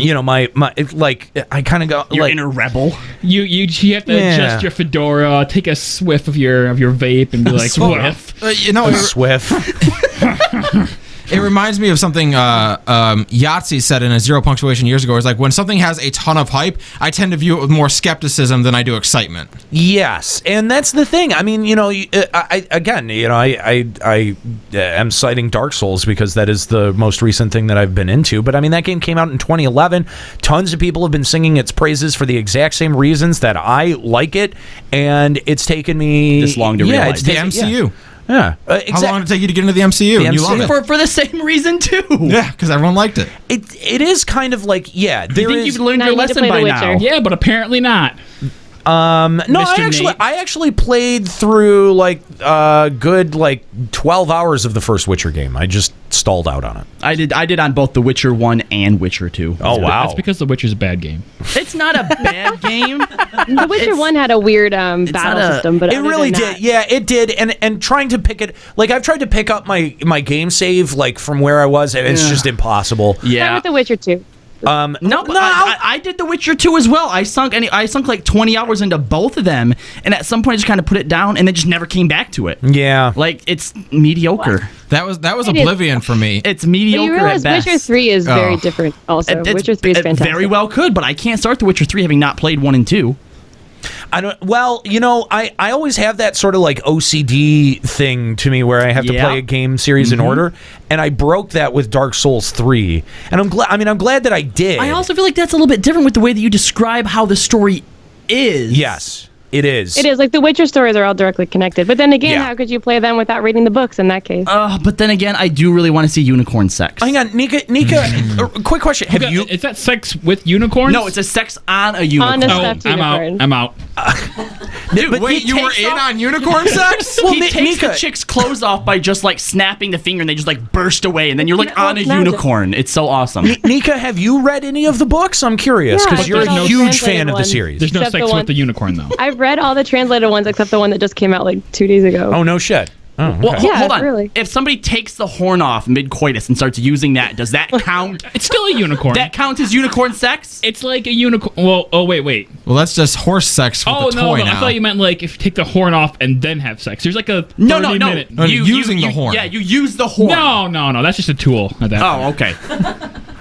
I kind of go your like inner rebel. You have to adjust your fedora, take a swiff of your vape, and be like, Swiff. Swiff. It reminds me of something Yahtzee said in a Zero Punctuation years ago. It's like, when something has a ton of hype, I tend to view it with more skepticism than I do excitement. Yes, and that's the thing. I mean, I am citing Dark Souls because that is the most recent thing that I've been into. But I mean, that game came out in 2011. Tons of people have been singing its praises for the exact same reasons that I like it, and it's taken me this long to realize. It's the MCU. Yeah. How long did it take you to get into the MCU? And you love it. For the same reason, too. Yeah, because everyone liked it. It is kind of like, you think you've learned your lesson by now? Yeah, but apparently not. No, I actually played through like good 12 hours of the first Witcher game. I just stalled out on it. I did on both The Witcher 1 and Witcher 2. Oh, wow. That's because The Witcher's a bad game. It's not a bad game. The Witcher 1 had a weird battle system, but it really did. Yeah, it did. And trying to pick it, I've tried to pick up my game save from where I was, and it's just impossible. Yeah. Start with The Witcher 2. I did The Witcher 2 as well. I sunk like 20 hours into both of them, and at some point I just kind of put it down, and then just never came back to it. Yeah, like it's mediocre. That was Oblivion for me. It's mediocre at best. Witcher 3 is very different. Also, Witcher 3 is fantastic. Very well could, but I can't start The Witcher 3 having not played 1 and 2. I always have that sort of like OCD thing to me where I have to play a game series in order, and I broke that with Dark Souls 3, and I'm glad that I did. I also feel like that's a little bit different with the way that you describe how the story is. Yes. It is. It is. Like, the Witcher stories are all directly connected. But then again, how could you play them without reading the books in that case? But then again, I do really want to see unicorn sex. Hang on, Nika, quick question. Is that sex with unicorns? No, it's a sex on a unicorn. On a stuffed unicorn. I'm out. Dude, wait, you were in on unicorn sex? Well, he takes the chick's clothes off by just like snapping the finger, and they just like burst away, and then you're like on a unicorn. It's so awesome. Nika, have you read any of the books? I'm curious because you're a huge fan of the series. There's no sex with the unicorn though. I've read all the translated ones except the one that just came out like 2 days ago. Oh, no shit. Oh, okay. Well, hold on. Really. If somebody takes the horn off mid-coitus and starts using that, does that count? It's still a unicorn. That counts as unicorn sex? It's like a unicorn. Well, wait. Well, that's just horse sex with a toy now. I thought you meant like if you take the horn off and then have sex. There's like a 30 minute. Using the horn. Yeah, you use the horn. No. That's just a tool at that point. Okay.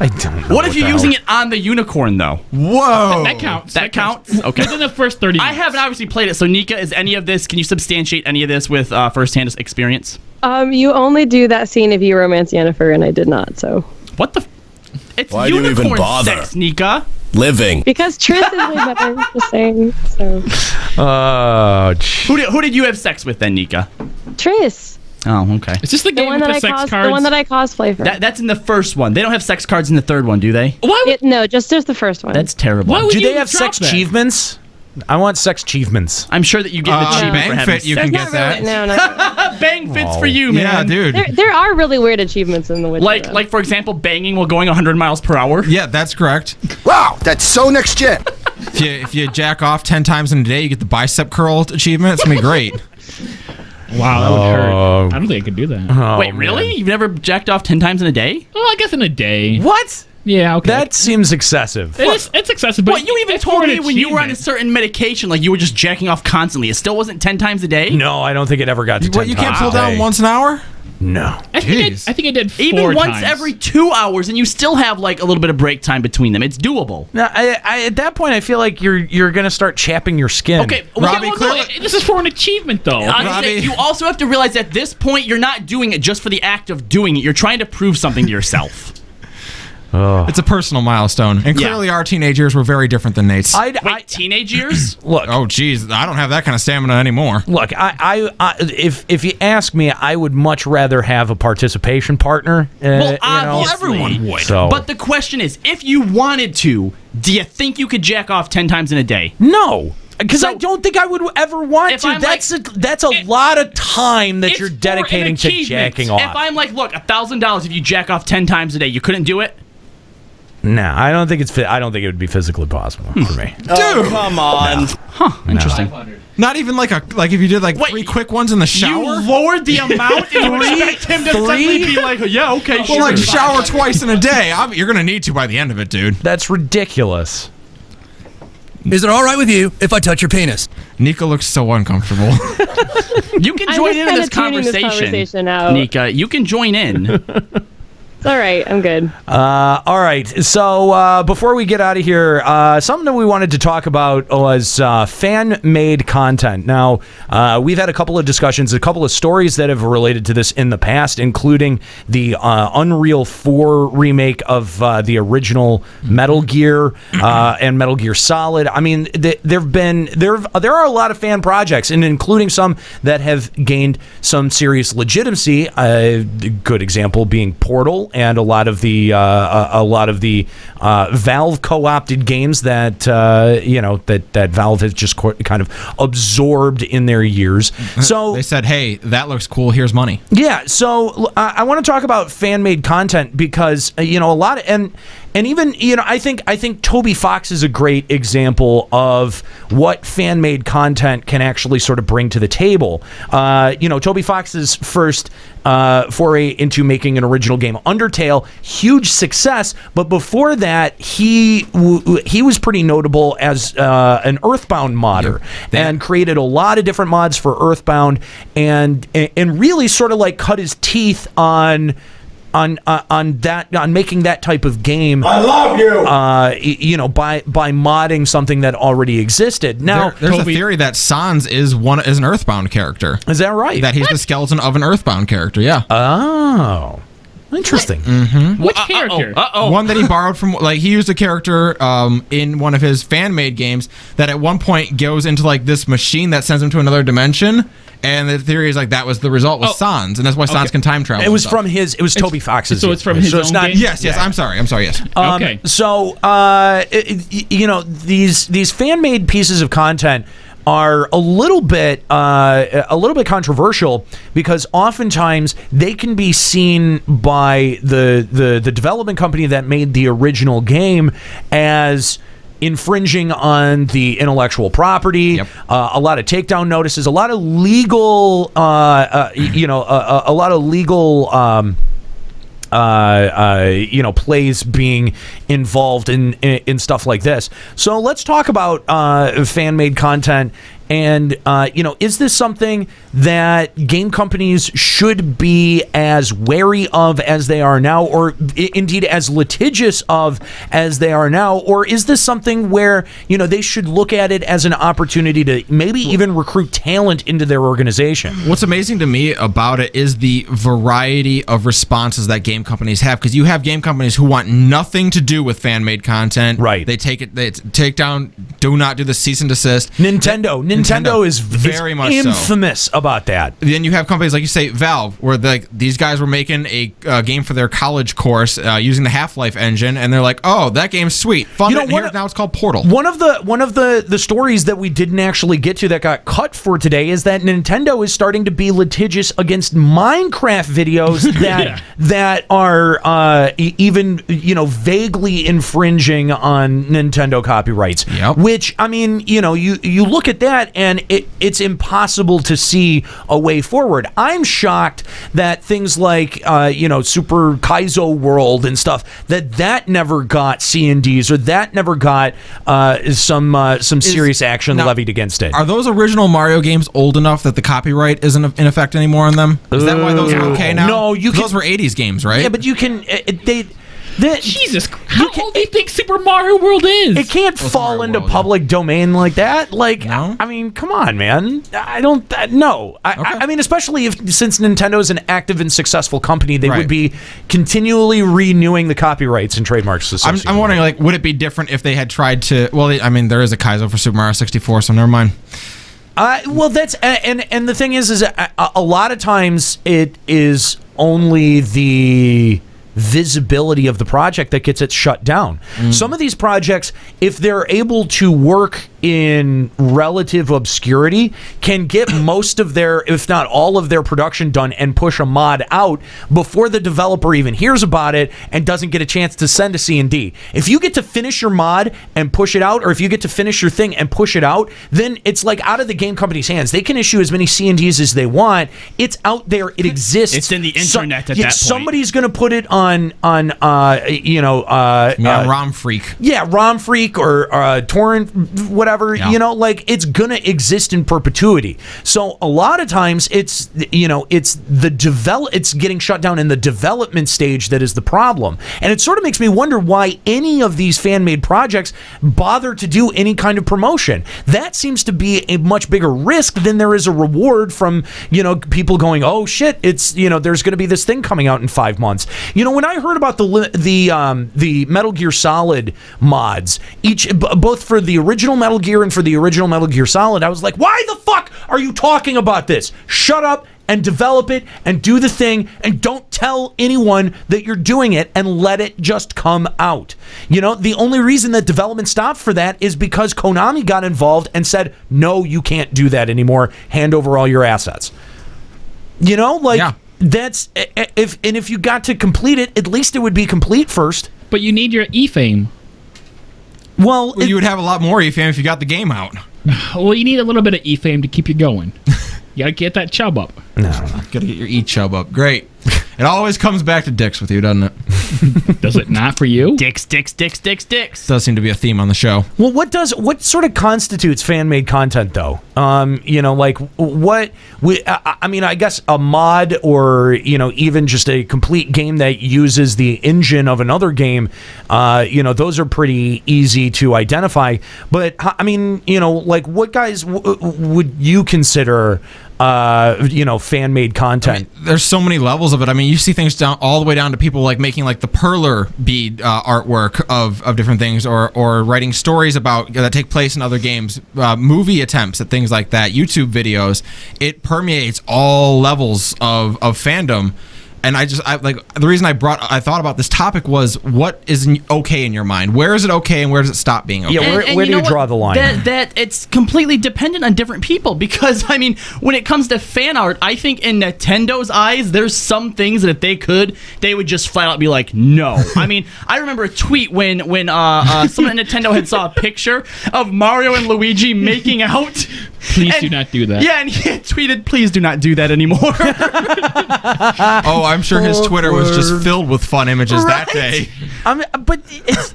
I don't know. What if you're using it on the unicorn, though? Whoa. That counts. That counts? Okay. Within the first 30 minutes. I haven't obviously played it. So, Nika, is any of this, can you substantiate any of this with first-hand experience? You only do that scene if you romance Yennefer, and I did not, so. What the? It's why do you even bother? Sex, Nika. Living. Because Triss is way better, just saying, so. Who did you have sex with then, Nika? Triss. Oh, okay. Is this the game with the sex cards? The one that I cosplay for. That's in the first one. They don't have sex cards in the third one, do they? No, just the first one. That's terrible. Do they have sex achievements? I want sex achievements. I'm sure that you get an achievement for Bang having Fit, you sex. can get that. No. Bang Fit's for you, man. Yeah, dude. There are really weird achievements in The Witcher. Like for example, banging while going 100 miles per hour. Yeah, that's correct. Wow, that's so next gen. If you jack off 10 times in a day, you get the bicep curl achievement. It's gonna be great. Wow, that would hurt. I don't think I could do that. Wait, really? You've never jacked off 10 times in a day? Well, I guess in a day. What? Yeah, okay. That seems excessive. It's excessive, but What, you even told me when you were on a certain medication, like you were just jacking off constantly. It still wasn't 10 times a day? No, I don't think it ever got to 10 What, you can't times pull a day. down once an hour? No. I think I did 4 Even once times. every 2 hours, and you still have like a little bit of break time between them. It's doable. Now, I at that point, I feel like you're gonna start chapping your skin. Okay, Robbie, this is for an achievement, though. You also have to realize at this point, you're not doing it just for the act of doing it. You're trying to prove something to yourself. It's a personal milestone, and clearly our teenage years were very different than Nate's. Wait, teenage years? Look. Oh, geez, I don't have that kind of stamina anymore. Look, if you ask me, I would much rather have a participation partner. Well, obviously. Everyone would. So. But the question is, if you wanted to, do you think you could jack off 10 times in a day? No. Because I don't think I would ever want to. That's a lot of time that you're dedicating to jacking off. If I'm like, look, $1,000 if you jack off 10 times a day, you couldn't do it? No, I don't think I don't think it would be physically possible for me. Dude, come on. Huh, interesting. Not even like if you did like 3 quick ones in the shower. You lowered the amount and you expect him to suddenly be like, yeah, okay, well, sure. like shower twice in a day. You're gonna need to by the end of it, dude. That's ridiculous. Is it all right with you if I touch your penis? Nika looks so uncomfortable. You can I'm join just in kinda this tuning this conversation out. Nika, you can join in. It's all right. I'm good. All right. So before we get out of here, something that we wanted to talk about was fan-made content. Now, we've had a couple of discussions, a couple of stories that have related to this in the past, including the Unreal 4 remake of the original Metal Gear and Metal Gear Solid. I mean, there are a lot of fan projects, and including some that have gained some serious legitimacy. A good example being Portal. And a lot of the Valve co-opted games that that Valve has just kind of absorbed in their years. So they said, "Hey, that looks cool. Here's money." Yeah. So I want to talk about fan-made content because a lot of and even I think Toby Fox is a great example of what fan-made content can actually sort of bring to the table. Toby Fox's first foray into making an original game, Undertale, huge success. But before that, he was pretty notable as an Earthbound modder and created a lot of different mods for Earthbound and really sort of like cut his teeth on making that type of game. I love you. By modding something that already existed. Now there's a theory that Sans is an Earthbound character. Is that right? That he's the skeleton of an Earthbound character. Yeah. Oh. Interesting. Mm-hmm. Which character? One that he borrowed from, he used a character in one of his fan-made games that at one point goes into this machine that sends him to another dimension. And the theory is that was the result with Sans, and that's why Sans can time travel. It was Toby Fox's. So it's from his own game? Yes. I'm sorry. Yes. Okay. So these fan-made pieces of content are a little bit controversial because oftentimes they can be seen by the development company that made the original game as infringing on the intellectual property. Yep. A lot of takedown notices, a lot of legal plays being involved in stuff like this. So let's talk about fan-made content. And, is this something that game companies should be as wary of as they are now, or indeed as litigious of as they are now? Or is this something where, they should look at it as an opportunity to maybe even recruit talent into their organization? What's amazing to me about it is the variety of responses that game companies have, because you have game companies who want nothing to do with fan-made content. Right. They take down, do not do the cease and desist. Nintendo Nintendo is very much infamous about that. Then you have companies like you say Valve, where these guys were making a game for their college course using the Half-Life engine, and they're like, "Oh, that game's sweet, fun." Now it's called Portal. One of the stories that we didn't actually get to that got cut for today is that Nintendo is starting to be litigious against Minecraft videos that are even vaguely infringing on Nintendo copyrights. Yep. Which, I mean, you look at that and it's impossible to see a way forward. I'm shocked that things like Super Kaizo World and stuff that never got C&Ds or that never got some serious action levied against it. Are those original Mario games old enough that the copyright isn't in effect anymore on them? Is that why those are okay now? No, those were 80s games, right? Yeah, but you can Jesus, how old do you think Super Mario World is? It can't fall into public domain like that. I mean, come on, man. I don't no. I mean, especially since Nintendo is an active and successful company, they would be continually renewing the copyrights and trademarks. I'm wondering, would it be different if they had tried to? Well, I mean, there is a Kaizo for Super Mario 64, so never mind. Well, that's and the thing is a lot of times it is only the visibility of the project that gets it shut down. Some of these projects, if they're able to work in relative obscurity, can get most of their, if not all of their production done and push a mod out before the developer even hears about it and doesn't get a chance to send a C&D. If you get to finish your mod and push it out, or if you get to finish your thing and push it out, then it's out of the game company's hands. They can issue as many C&Ds as they want. It's out there. It exists. It's in the internet at that point. Somebody's going to put it on ROM Freak. Yeah, ROM Freak or torrent, whatever. It's gonna exist in perpetuity. So a lot of times it's it's getting shut down in the development stage that is the problem. And it sort of makes me wonder why any of these fan-made projects bother to do any kind of promotion. That seems to be a much bigger risk than there is a reward from people going, oh shit, it's there's going to be this thing coming out in 5 months. When I heard about the Metal Gear Solid mods, both for the original Metal Gear and for the original Metal Gear Solid, I was like, why the fuck are you talking about this? Shut up and develop it and do the thing and don't tell anyone that you're doing it and let it just come out. The only reason that development stopped for that is because Konami got involved and said, no, you can't do that anymore. Hand over all your assets. That's if you got to complete it, at least it would be complete first. But you need your E-Fame. Well, you would have a lot more E-Fame if you got the game out. Well, you need a little bit of E-Fame to keep you going. You gotta get that chub up. No. Gotta get your E-chub up. Great. It always comes back to dicks with you, doesn't it? Does it not for you? Dicks. Does seem to be a theme on the show. Well, what sort of constitutes fan-made content, though? I guess a mod or, even just a complete game that uses the engine of another game, those are pretty easy to identify. But, what guys would you consider fan-made content? There's so many levels of it. I mean, you see things all the way down to people making the perler bead artwork of different things, or writing stories about that take place in other games, movie attempts at things like that, YouTube videos. It permeates all levels of fandom. And the reason I thought about this topic was, what is okay in your mind? Where is it okay and where does it stop being okay? Yeah, where do you draw the line? That it's completely dependent on different people, because when it comes to fan art, I think in Nintendo's eyes, there's some things that if they would just flat out be like, no. I remember a tweet when someone at Nintendo had saw a picture of Mario and Luigi making out. Please do not do that. Yeah, and he had tweeted, please do not do that anymore. Oh, I'm sure his Twitter was just filled with fun images that day. But it's,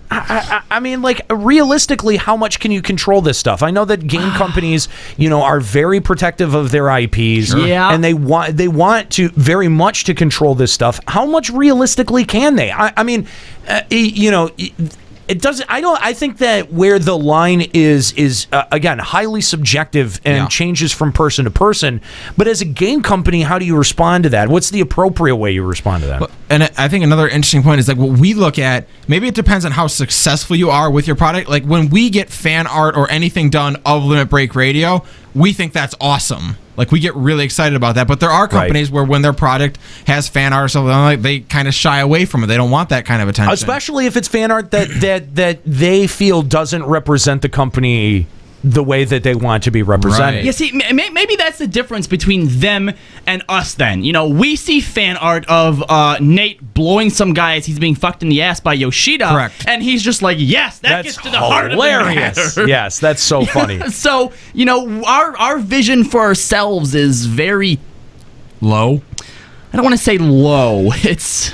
realistically, how much can you control this stuff? I know that game companies, are very protective of their IPs, and they want to very much to control this stuff. How much realistically can they? It doesn't. I think that where the line is again highly subjective and changes from person to person. But as a game company, how do you respond to that? What's the appropriate way you respond to that? Well, and I think another interesting point is what we look at. Maybe it depends on how successful you are with your product. When we get fan art or anything done of Limit Break Radio, we think that's awesome. Like, we get really excited about that. But there are companies where when their product has fan art or something like, they kind of shy away from it. They don't want that kind of attention. Especially if it's fan art that they feel doesn't represent the company the way that they want to be represented. Yeah, see, maybe that's the difference between them and us then. You know, we see fan art of Nate blowing some guy as he's being fucked in the ass by Yoshida. Correct. And he's just like, yes, that's gets to the heart of the matter. Yes, that's so funny. So, you know, our vision for ourselves is very low. I don't want to say low. It's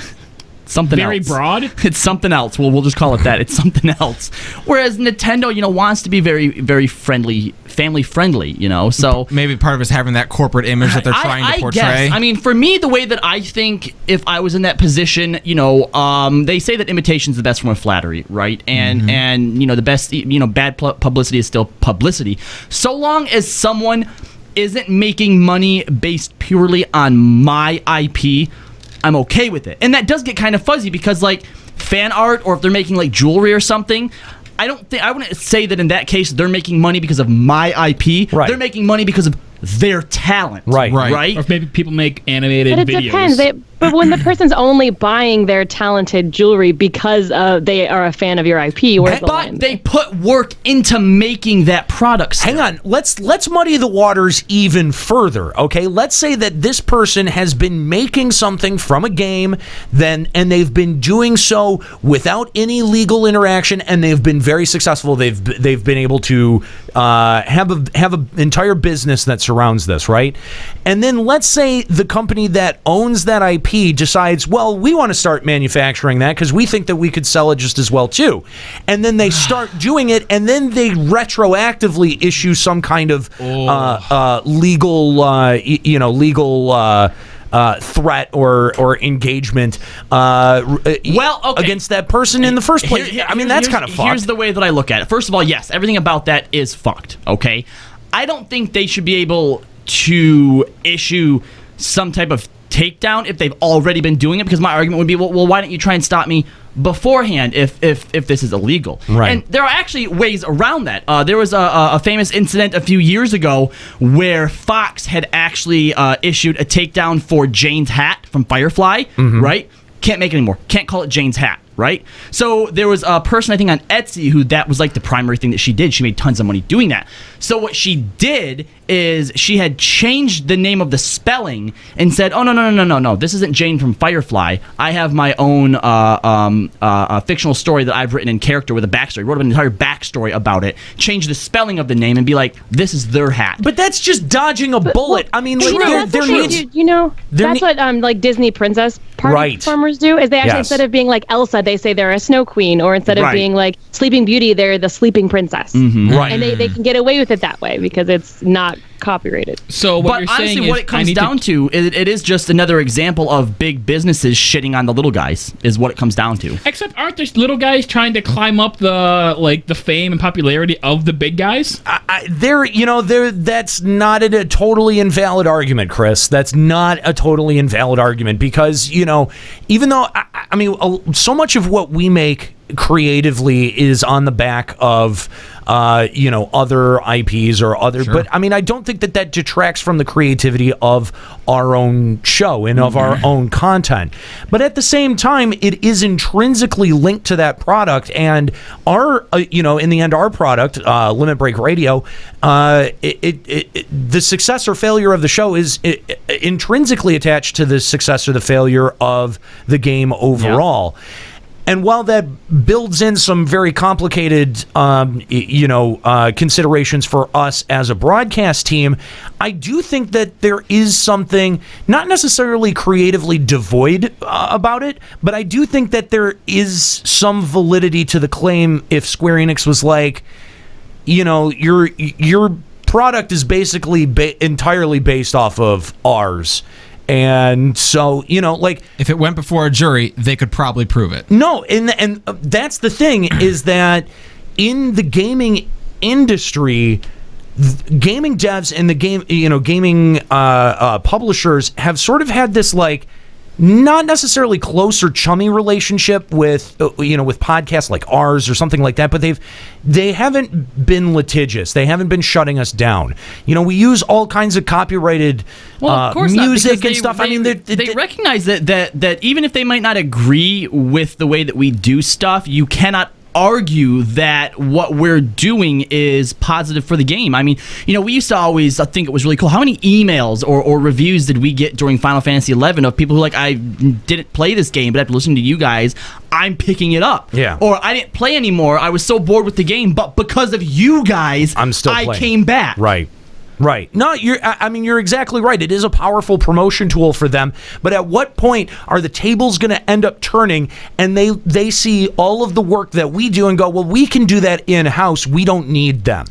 something very else. broad. It's something else. We'll just call it that. It's something else. Whereas Nintendo, you know, wants to be very, very friendly, family friendly. You know, so maybe part of it is having that corporate image that they're trying to portray. Guess. I mean, for me, the way that I think, if I was in that position, you know, they say that imitation's the best form of flattery, right? And you know, the best, you know, bad publicity is still publicity. So long as someone isn't making money based purely on my IP, I'm okay with it. And that does get kind of fuzzy because, like, fan art, or if they're making like jewelry or something, I wouldn't say that in that case they're making money because of my IP. Right. They're making money because of their talent. Right. Right. Or if maybe people make animated But it videos. depends. But when the person's only buying their talented jewelry because they are a fan of your IP, where's the line? But they put work into making that product. Hang on, let's muddy the waters even further, okay? Let's say that this person has been making something from a game, and they've been doing so without any legal interaction, and they've been very successful. They've been able to have an entire business that surrounds this, right? And then let's say the company that owns that IP decides, well, we want to start manufacturing that because we think that we could sell it just as well too. And then they start doing it, and then they retroactively issue some kind of legal threat or engagement against that person in the first place. I mean, that's kind of fucked. Here's the way that I look at it. First of all, yes, everything about that is fucked, okay? I don't think they should be able to issue some type of takedown if they've already been doing it, because my argument would be, well, why don't you try and stop me beforehand if this is illegal? Right. And there are actually ways around that. There was a famous incident a few years ago where Fox had actually issued a takedown for Jane's hat from Firefly, right? Can't make it anymore. Can't call it Jane's hat, right? So there was a person, I think, on Etsy who that was like the primary thing that she did. She made tons of money doing that. So what she did is she had changed the name of the spelling and said, oh, no, this isn't Jane from Firefly. I have my own fictional story that I've written in character with a backstory. Wrote an entire backstory about it. Changed the spelling of the name and be like, this is their hat. But that's just dodging a bullet. I mean, like, there needs... That's what like Disney princess party performers do, is they actually, instead of being like Elsa, they say they're a snow queen, or instead of being like Sleeping Beauty, they're the sleeping princess. Right. And they can get away with it that way because it's not copyrighted. So what you're saying honestly, is, what it comes down to, it is just another example of big businesses shitting on the little guys, is what it comes down to. Except aren't there little guys trying to climb up the fame and popularity of the big guys? That's not a totally invalid argument, Chris. That's not a totally invalid argument because, even though, I mean, so much of what we make creatively is on the back of other IPs or other, but I mean, I don't think that detracts from the creativity of our own show and of our own content. But at the same time, it is intrinsically linked to that product, and our in the end, our product, Limit Break Radio, the success or failure of the show is intrinsically attached to the success or the failure of the game overall. Yeah. And while that builds in some very complicated, considerations for us as a broadcast team, I do think that there is something not necessarily creatively devoid about it, but I do think that there is some validity to the claim if Square Enix was like, your product is basically entirely based off of ours. And so, if it went before a jury, they could probably prove it. No, and that's the thing, is that in the gaming industry, gaming devs and the gaming publishers have sort of had this not necessarily close or chummy relationship with with podcasts like ours or something like that, but they haven't been litigious. They haven't been shutting us down. We use all kinds of copyrighted of course music and not, stuff. They recognize that even if they might not agree with the way that we do stuff, you cannot argue that what we're doing is positive for the game. I mean, we used to always think it was really cool. How many emails or reviews did we get during Final Fantasy XI of people who I didn't play this game, but after listening to you guys, I'm picking it up. Yeah. Or I didn't play anymore. I was so bored with the game, but because of you guys, I came back. Right. No, you're exactly right. It is a powerful promotion tool for them. But at what point are the tables going to end up turning and they see all of the work that we do and go, well, we can do that in-house. We don't need them.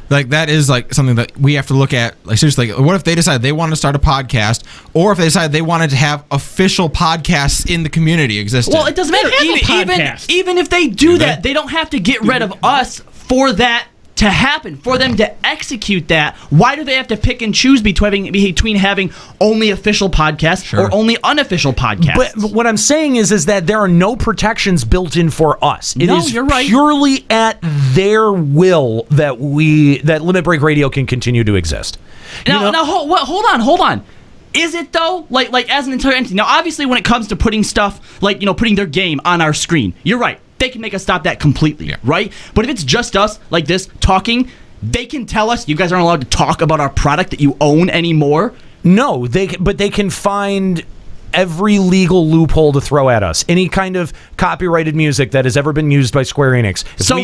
That is something that we have to look at. Seriously, what if they decide they want to start a podcast, or if they decide they wanted to have official podcasts in the community existing? Well, it doesn't matter. Even if they do that, they don't have to get rid of us for that to happen, for them to execute that. Why do they have to pick and choose between having only official podcasts or only unofficial podcasts? But what I'm saying is that there are no protections built in for us. It is you're right. Purely at their will that Limit Break Radio can continue to exist. Now, hold on. Is it though? Like as an entire entity. Now, obviously, when it comes to putting stuff putting their game on our screen, you're right. They can make us stop that completely, right? But if it's just us like this talking, they can tell us you guys aren't allowed to talk about our product that you own anymore. No, they can find every legal loophole to throw at us. Any kind of copyrighted music that has ever been used by Square Enix. So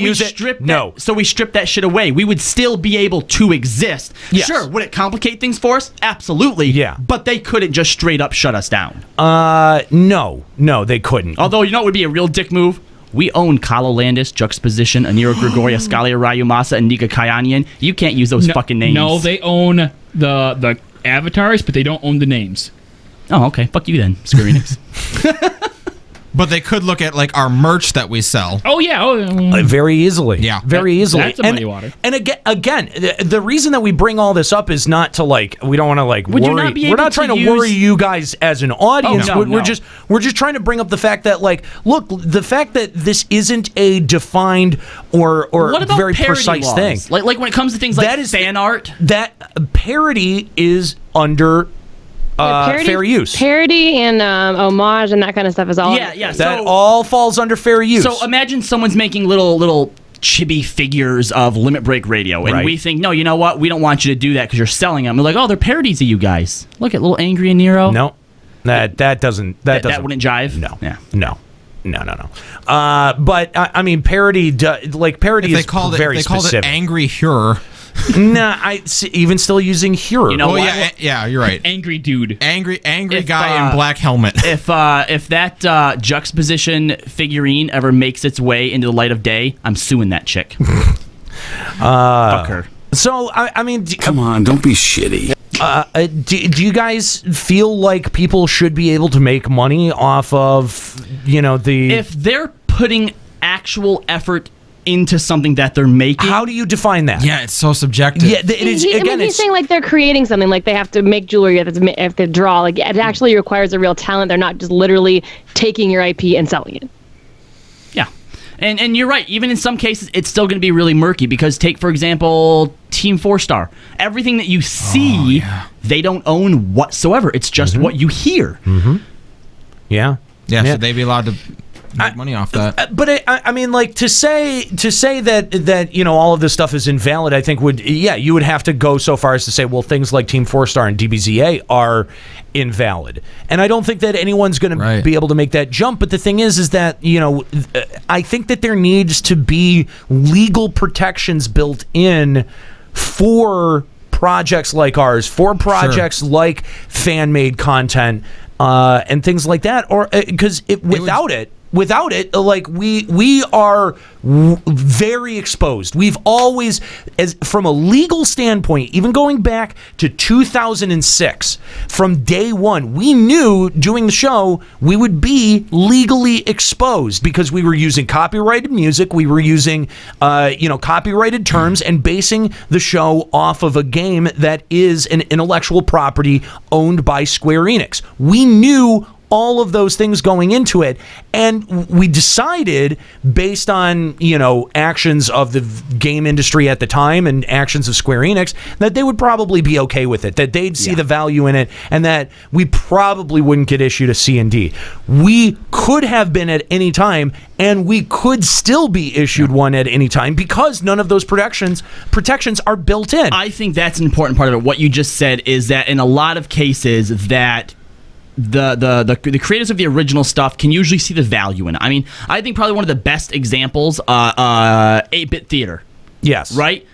we strip that shit away. We would still be able to exist. Yes. Sure, would it complicate things for us? Absolutely. Yeah. But they couldn't just straight up shut us down. No, they couldn't. Although, it would be a real dick move? We own Kalo Landis, Juxtaposition, Anira Gregoria, Scalia Rayumasa, and Nika Kyanian. You can't use those fucking names. No, they own the avatars, but they don't own the names. Oh, okay. Fuck you then, Square Enix. But they could look at our merch that we sell. Oh yeah, very easily. Yeah, very easily. That's a muddy water. And again, the reason that we bring all this up is not to we don't want to worry. We're not trying to worry you guys as an audience. We're just trying to bring up the fact that look, the fact that this isn't a defined or what about very parody precise laws? thing. Like when it comes to things like fan art, that parody is under. Fair use. Parody and homage and that kind of stuff is all. Yeah. That all falls under fair use. So imagine someone's making little chibi figures of Limit Break Radio, and we think, no, you know what? We don't want you to do that because you're selling them. They're like, oh, they're parodies of you guys. Look at little Angry and Nero. No, that doesn't. That wouldn't jive. No. Yeah. No. But I mean, parody. Parody is very specific. They called it Angry Hure. Nah, even still using Hure. Yeah, you're right. Angry dude. Angry guy in black helmet. If that Juxtaposition figurine ever makes its way into the light of day, I'm suing that chick. Fuck her. So I mean, come on, don't be shitty. Do you guys feel like people should be able to make money off of if they're putting actual effort into something that they're making? How do you define that? Yeah, it's so subjective. Yeah, it is. He's saying they're creating something, they have to make jewelry, they have to draw. It actually requires a real talent. They're not just literally taking your IP and selling it. Yeah, and you're right. Even in some cases, it's still going to be really murky because take for example Team 4-Star. Everything that you see, they don't own whatsoever. It's just what you hear. Mm-hmm. Yeah. So they'd be allowed to make money off that. But I mean, to say that all of this stuff is invalid, I think you would have to go so far as to say, well, things like Team 4-Star and DBZA are invalid, and I don't think that anyone's going to be able to make that jump. But the thing is that I think that there needs to be legal protections built in for projects like ours, for projects like fan-made content and things like that, or because without it, we are very exposed. We've always, as from a legal standpoint, even going back to 2006, from day one, we knew doing the show we would be legally exposed because we were using copyrighted music, we were using copyrighted terms, and basing the show off of a game that is an intellectual property owned by Square Enix. We knew all of those things going into it, and we decided, based on actions of the game industry at the time and actions of Square Enix, that they would probably be okay with it, that they'd see the value in it, and that we probably wouldn't get issued a C&D. We could have been at any time, and we could still be issued one at any time because none of those protections are built in. I think that's an important part of it. What you just said is that in a lot of cases that the creators of the original stuff can usually see the value in it. I mean, I think probably one of the best examples, 8-Bit Theater. Yes. Right?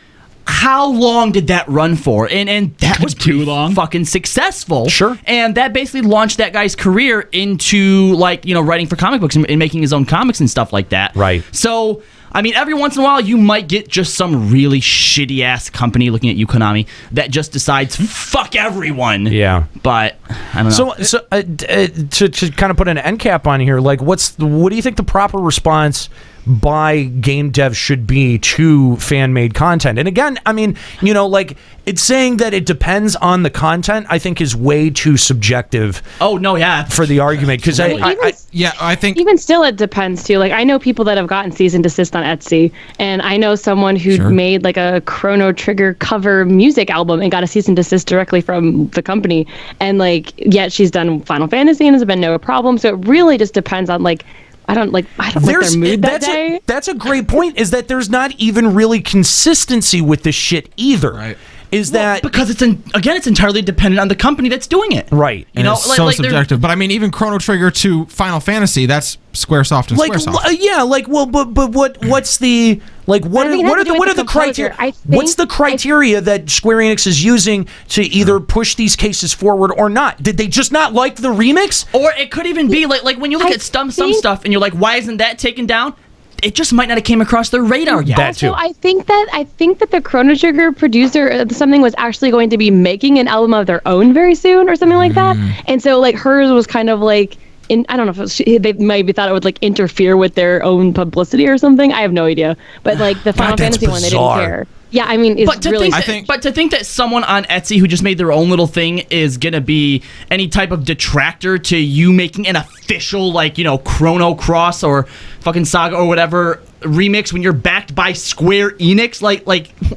How long did that run for? And that was too long. Fucking successful. Sure. And that basically launched that guy's career into writing for comic books and making his own comics and stuff like that. Right. So, I mean, every once in a while, you might get just some really shitty-ass company looking at you, Konami, that just decides, fuck everyone. Yeah. But, I don't know. So to kind of put an end cap on here, like, what do you think the proper response by game devs should be to fan-made content? And again, I mean, it's saying that it depends on the content, I think, is way too subjective. Oh, no, yeah. For the argument, because I think even still it depends too. Like, I know people that have gotten cease and desist on Etsy, and I know someone who made like a Chrono Trigger cover music album and got a cease and desist directly from the company, and yet she's done Final Fantasy and there's been no problem. So it really just depends on I don't like their mood that day. That's a great point, is that there's not even really consistency with this shit either. Right. Because it's entirely dependent on the company that's doing it. Right. It's so subjective. But I mean, even Chrono Trigger to Final Fantasy, that's Squaresoft and Squaresoft. What's the what are the criteria? What's the criteria that Square Enix is using to either push these cases forward or not? Did they just not like the remix? Or it could even be like when you look at some stuff and you're like, why isn't that taken down? It just might not have came across their radar yet. That too. Also, I think that the Chrono Trigger producer something was actually going to be making an album of their own very soon or something like that. And so hers was kind of I don't know if they maybe thought it would interfere with their own publicity or something. I have no idea. But the Final Fantasy one, they didn't care. Yeah, I mean, but to think that someone on Etsy who just made their own little thing is gonna be any type of detractor to you making an official Chrono Cross or fucking Saga or whatever remix when you're backed by Square Enix,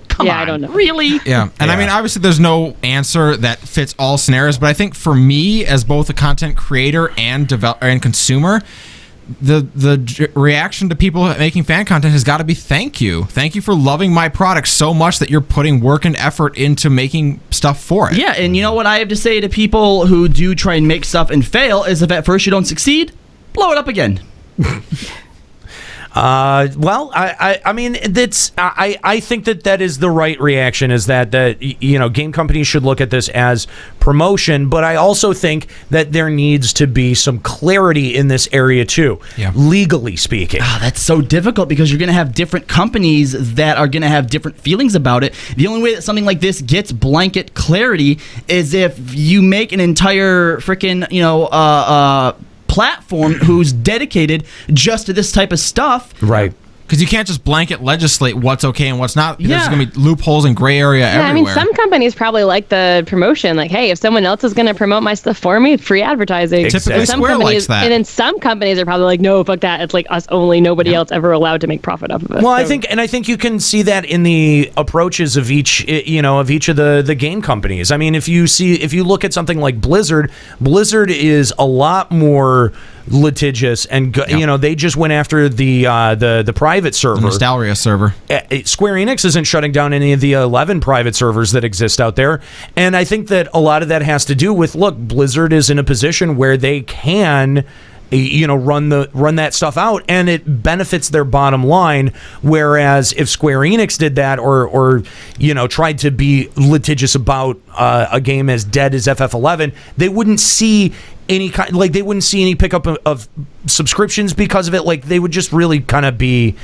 come on, I don't know, really. Yeah, and I mean, obviously, there's no answer that fits all scenarios, but I think for me, as both a content creator and developer and consumer, the reaction to people making fan content has got to be thank you for loving my product so much that you're putting work and effort into making stuff for it. Yeah, and you know what I have to say to people who do try and make stuff and fail is, if at first you don't succeed, blow it up again. Well, I mean, I think that is the right reaction, is that game companies should look at this as promotion, but I also think that there needs to be some clarity in this area too, legally speaking. That's so difficult because you're going to have different companies that are going to have different feelings about it. The only way that something like this gets blanket clarity is if you make an entire freaking, platform who's dedicated just to this type of stuff. Right. Because you can't just blanket legislate what's okay and what's not. There's going to be loopholes and gray area everywhere. I mean, some companies probably like the promotion. Hey, if someone else is going to promote my stuff for me, free advertising. Typically, Square likes that. And then some companies are probably no, fuck that. It's us only. Nobody else ever allowed to make profit off of it. Well, I think you can see that in the approaches of each of the game companies. I mean, if you look at something like Blizzard is a lot more litigious, and they just went after the private server, the Nostalgia server. Square Enix isn't shutting down any of the 11 private servers that exist out there, and I think that a lot of that has to do with, look, Blizzard is in a position where they can run that stuff out, and it benefits their bottom line. Whereas if Square Enix did that, or tried to be litigious about a game as dead as FF11, they wouldn't see any pickup of subscriptions because of it. They would just really kind of be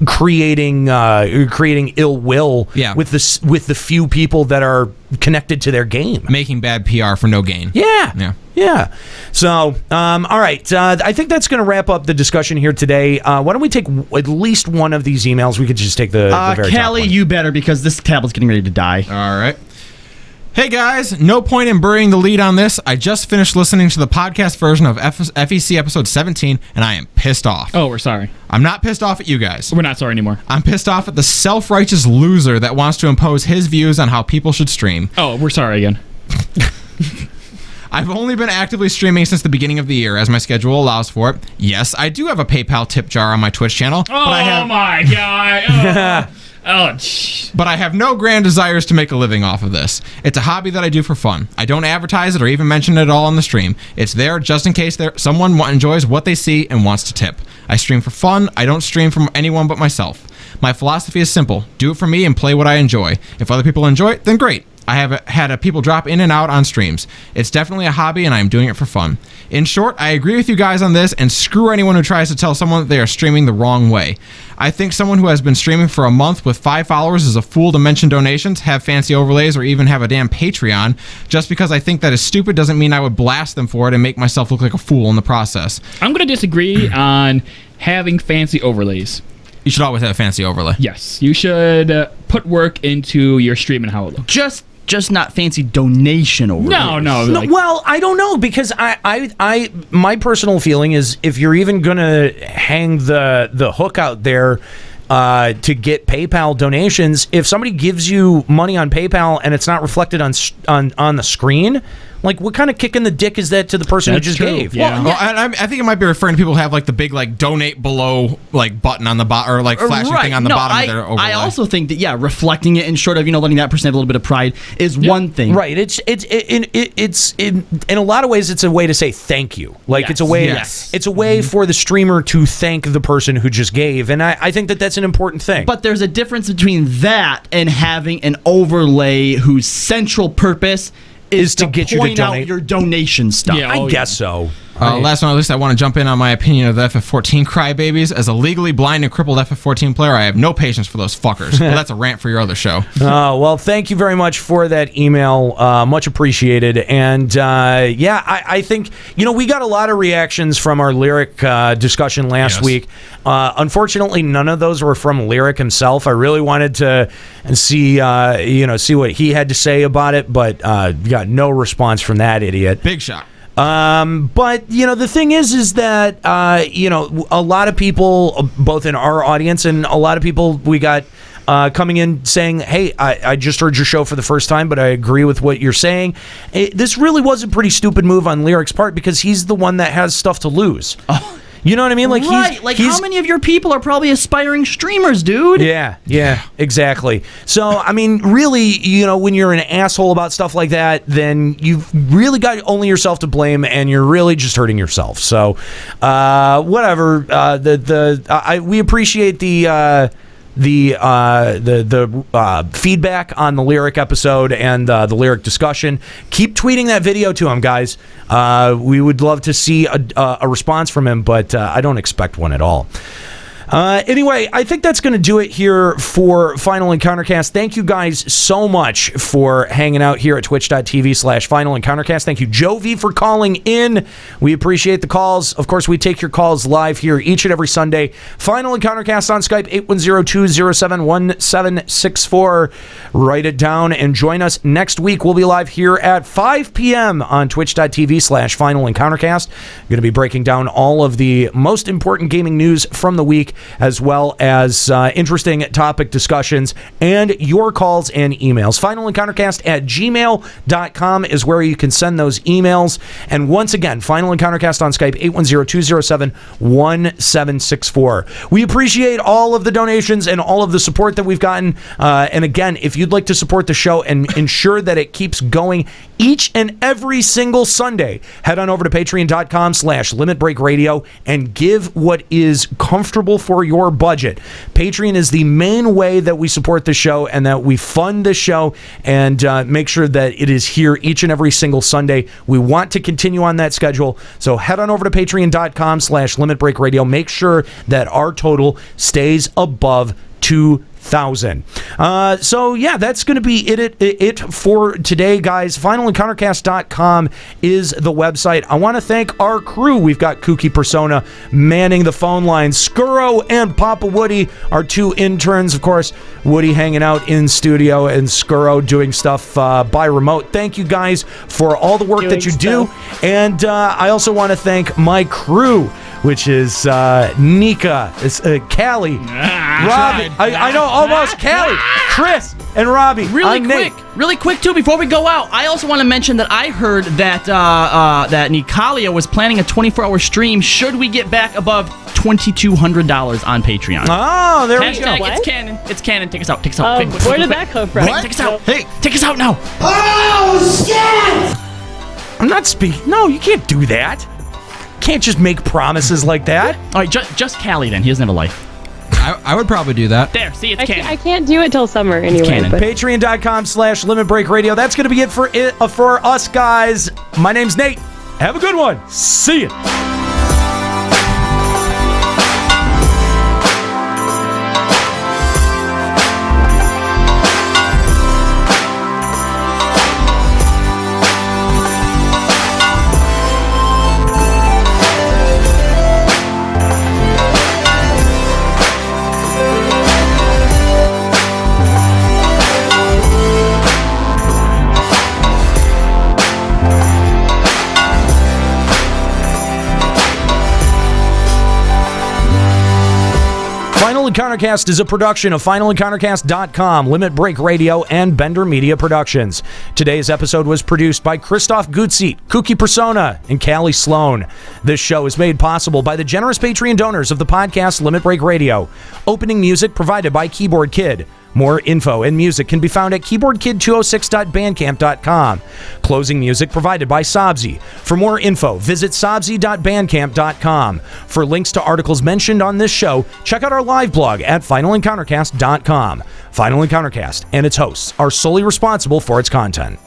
creating ill will with the few people that are connected to their game, making bad PR for no gain. Yeah. So, all right. I think that's going to wrap up the discussion here today. Why don't we take at least one of these emails? We could just take the very Callie, top one. you better, because this tablet's getting ready to die. All right. Hey guys, no point in burying the lead on this. I just finished listening to the podcast version of FEC episode 17, and I am pissed off. Oh, we're sorry. I'm not pissed off at you guys. We're not sorry anymore. I'm pissed off at the self-righteous loser that wants to impose his views on how people should stream. Oh, we're sorry again. I've only been actively streaming since the beginning of the year, as my schedule allows for it. Yes, I do have a PayPal tip jar on my Twitch channel. Oh, my God. But I have no grand desires to make a living off of this. It's a hobby that I do for fun. I don't advertise it or even mention it at all on the stream. It's there just in case someone enjoys what they see and wants to tip. I stream for fun. I don't stream from anyone but myself. My philosophy is simple. Do it for me and play what I enjoy. If other people enjoy it, then great. I have had people drop in and out on streams. It's definitely a hobby, and I am doing it for fun. In short, I agree with you guys on this, and screw anyone who tries to tell someone that they are streaming the wrong way. I think someone who has been streaming for a month with 5 followers is a fool to mention donations, have fancy overlays, or even have a damn Patreon. Just because I think that is stupid doesn't mean I would blast them for it and make myself look like a fool in the process. I'm going to disagree on having fancy overlays. You should always have a fancy overlay. Yes, you should put work into your stream and how it looks. Just not fancy donation overlays. No. Well, I don't know, because I my personal feeling is, if you're even gonna hang the hook out there to get PayPal donations, if somebody gives you money on PayPal and it's not reflected on the screen, like, what kind of kick in the dick is that to the person who just gave? Yeah. Well, I think it might be referring to people who have like the big donate below button on the bottom, or flashing thing on the bottom of their overlay. I also think that reflecting it and sort of letting that person have a little bit of pride is one thing. Right. It's in a lot of ways it's a way to say thank you. It's a way. Yes. It's a way for the streamer to thank the person who just gave, and I think that that's an important thing. But there's a difference between that and having an overlay whose central purpose is to get you to point out your donation stuff. Yeah, I guess so. Last but not least, I want to jump in on my opinion of the FF14 crybabies. As a legally blind and crippled FF14 player, I have no patience for those fuckers. Well, that's a rant for your other show. Well, thank you very much for that email. Much appreciated. And I think, we got a lot of reactions from our Lyric discussion last week. Unfortunately, none of those were from Lyric himself. I really wanted to see what he had to say about it, but got no response from that idiot. Big shock. But the thing is that a lot of people, both in our audience and a lot of people we got coming in saying, hey, I just heard your show for the first time, but I agree with what you're saying. This really was a pretty stupid move on Lyric's part, because he's the one that has stuff to lose. You know what I mean? How many of your people are probably aspiring streamers, dude? Yeah, exactly. So, I mean, really, when you're an asshole about stuff like that, then you've really got only yourself to blame, and you're really just hurting yourself. So, whatever. We appreciate the feedback on the Lyric episode and the Lyric discussion. Keep tweeting that video to him, guys. We would love to see a response from him, but I don't expect one at all. Anyway, I think that's going to do it here for Final Encountercast. Thank you guys so much for hanging out here at twitch.tv/Final Encountercast. Thank you, Joe V, for calling in. We appreciate the calls. Of course, we take your calls live here each and every Sunday. Final Encountercast on Skype, 810-207-1764. Write it down and join us next week. We'll be live here at 5 p.m. on twitch.tv/Final Encountercast. Going to be breaking down all of the most important gaming news from the week, as well as interesting topic discussions and your calls and emails. FinalEncountercast@gmail.com is where you can send those emails. And once again, Final Encountercast on Skype, 810-207-1764. We appreciate all of the donations and all of the support that we've gotten. And again, if you'd like to support the show and ensure that it keeps going each and every single Sunday, head on over to patreon.com/Limit Break Radio and give what is comfortable for your budget. Patreon is the main way that we support the show and that we fund the show and make sure that it is here each and every single Sunday. We want to continue on that schedule. So head on over to patreon.com/Limit Break Radio. Make sure that our total stays above 2,000. So yeah, that's going to be it for today, guys. FinalEncounterCast.com is the website. I want to thank our crew. We've got Kooky Persona manning the phone lines. Skuro and Papa Woody, our two interns. Of course, Woody hanging out in studio and Skuro doing stuff by remote. Thank you guys for all the work that you do. And I also want to thank my crew, which is Nika, Callie, Robbie. I know, almost Callie, Chris, and Robbie. Really quick too. Before we go out, I also want to mention that I heard that that Nikalia was planning a 24-hour stream. Should we get back above $2,200 on Patreon? Oh, there we go. It's canon. It's canon. Take us out. Take us out. Where did that come from? Take us out. Hey, take us out now. Oh shit! I'm not speaking. No, you can't do that. Can't just make promises like that. All right, just Callie then. He doesn't have a life. I would probably do that. There, see, it's canon. I can't do it till summer anyway. But. Patreon.com/Limit Break Radio. That's going to be it for us, guys. My name's Nate. Have a good one. See ya. Final Encountercast is a production of FinalEncounterCast.com, Limit Break Radio, and Bender Media Productions. Today's episode was produced by Christoph Gutzit, Kooky Persona, and Callie Sloan. This show is made possible by the generous Patreon donors of the podcast Limit Break Radio. Opening music provided by Keyboard Kid. More info and music can be found at keyboardkid206.bandcamp.com. Closing music provided by Sobsy. For more info, visit sobsy.bandcamp.com. For links to articles mentioned on this show, check out our live blog at finalencountercast.com. Final Encountercast and its hosts are solely responsible for its content.